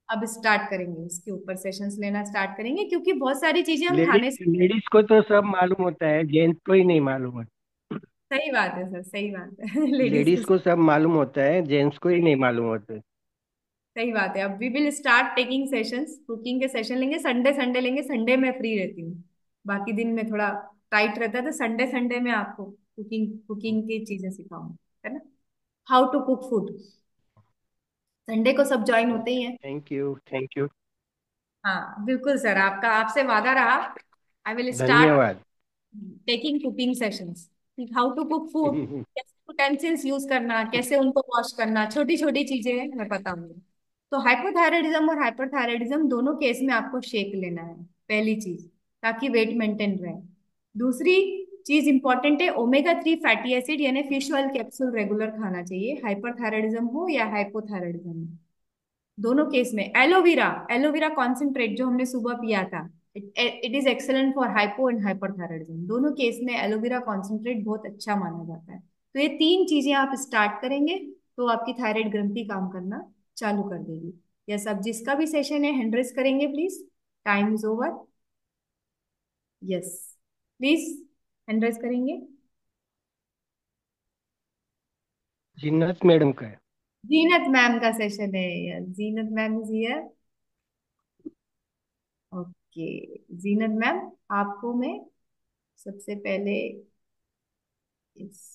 अब स्टार्ट करेंगे उसके ऊपर सेशंस लेना स्टार्ट करेंगे, क्योंकि बहुत सारी चीजें हम खाने से। लेडीज को तो सब मालूम होता है, जेंट्स को ही नहीं मालूम होता। सही बात है सर, सही बात है। लेडीज को। लेडीज को सब मालूम होता है, जेंट्स को ही नहीं मालूम होता है। सही बात है। अब we will start taking sessions, cooking के सेशन लेंगे, संडे संडे लेंगे, संडे में फ्री रहती हूँ, बाकी दिन में थोड़ा टाइट रहता है, तो संडे संडे में आपको कुकिंग कुकिंग की चीजें सिखाऊंगी, है ना, how to cook food. Sunday को सब ज्वाइन होते ही हैं। Thank you, thank you. हाँ बिल्कुल सर, आपका आपसे वादा रहा। आई विल स्टार्ट धन्यवाद। Taking cooking sessions, how to cook food, कैसे उटेंसिल्स यूज करना, कैसे उनको वॉश करना, छोटी छोटी चीजें मैं बताऊंगी। तो हाइपोथायराइडिज्म और हाइपरथायराइडिज्म दोनों केस में आपको शेक लेना है, पहली चीज, ताकि वेट मेंटेन रहे। दूसरी चीज इंपॉर्टेंट है, ओमेगा 3 फैटी एसिड यानी फिश ऑयल कैप्सूल रेगुलर खाना चाहिए, हाइपरथायराइडिज्म हो या हाइपोथायराइडिज्म हो। दोनों केस में एलोवेरा, एलोवेरा कॉन्सेंट्रेट जो हमने सुबह पिया था, it is excellent for hypo and hyperthyroidism, दोनों केस में एलोवेरा कॉन्सेंट्रेट बहुत अच्छा माना जाता है। तो ये तीन चीजें आप स्टार्ट करेंगे तो आपकी थायराइड ग्रंथि काम करना चालू कर देगी। यस, अब जिसका भी सेशन है हैंड रेस करेंगे please, time is over. Yes, please hand raise करेंगे। जिन्नत मैडम का है। जीनत मैम का सेशन है, yes, Zeenat ma'am is here. Okay, Zeenat ma'am, आपको मैं सबसे पहले इस,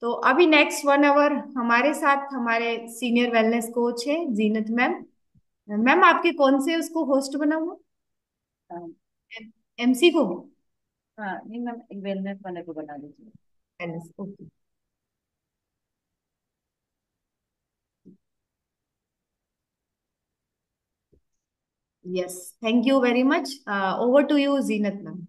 तो अभी नेक्स्ट 1 आवर हमारे साथ हमारे सीनियर वेलनेस कोच है जीनत मैम। मैम आपके कौन से उसको होस्ट बनाऊंगा, एमसी को। हाँ नहीं मैम, एक वेलनेस वाले को बना दीजिए। Wellness, okay. Yes, thank you very much, over to you Zeenat ma'am.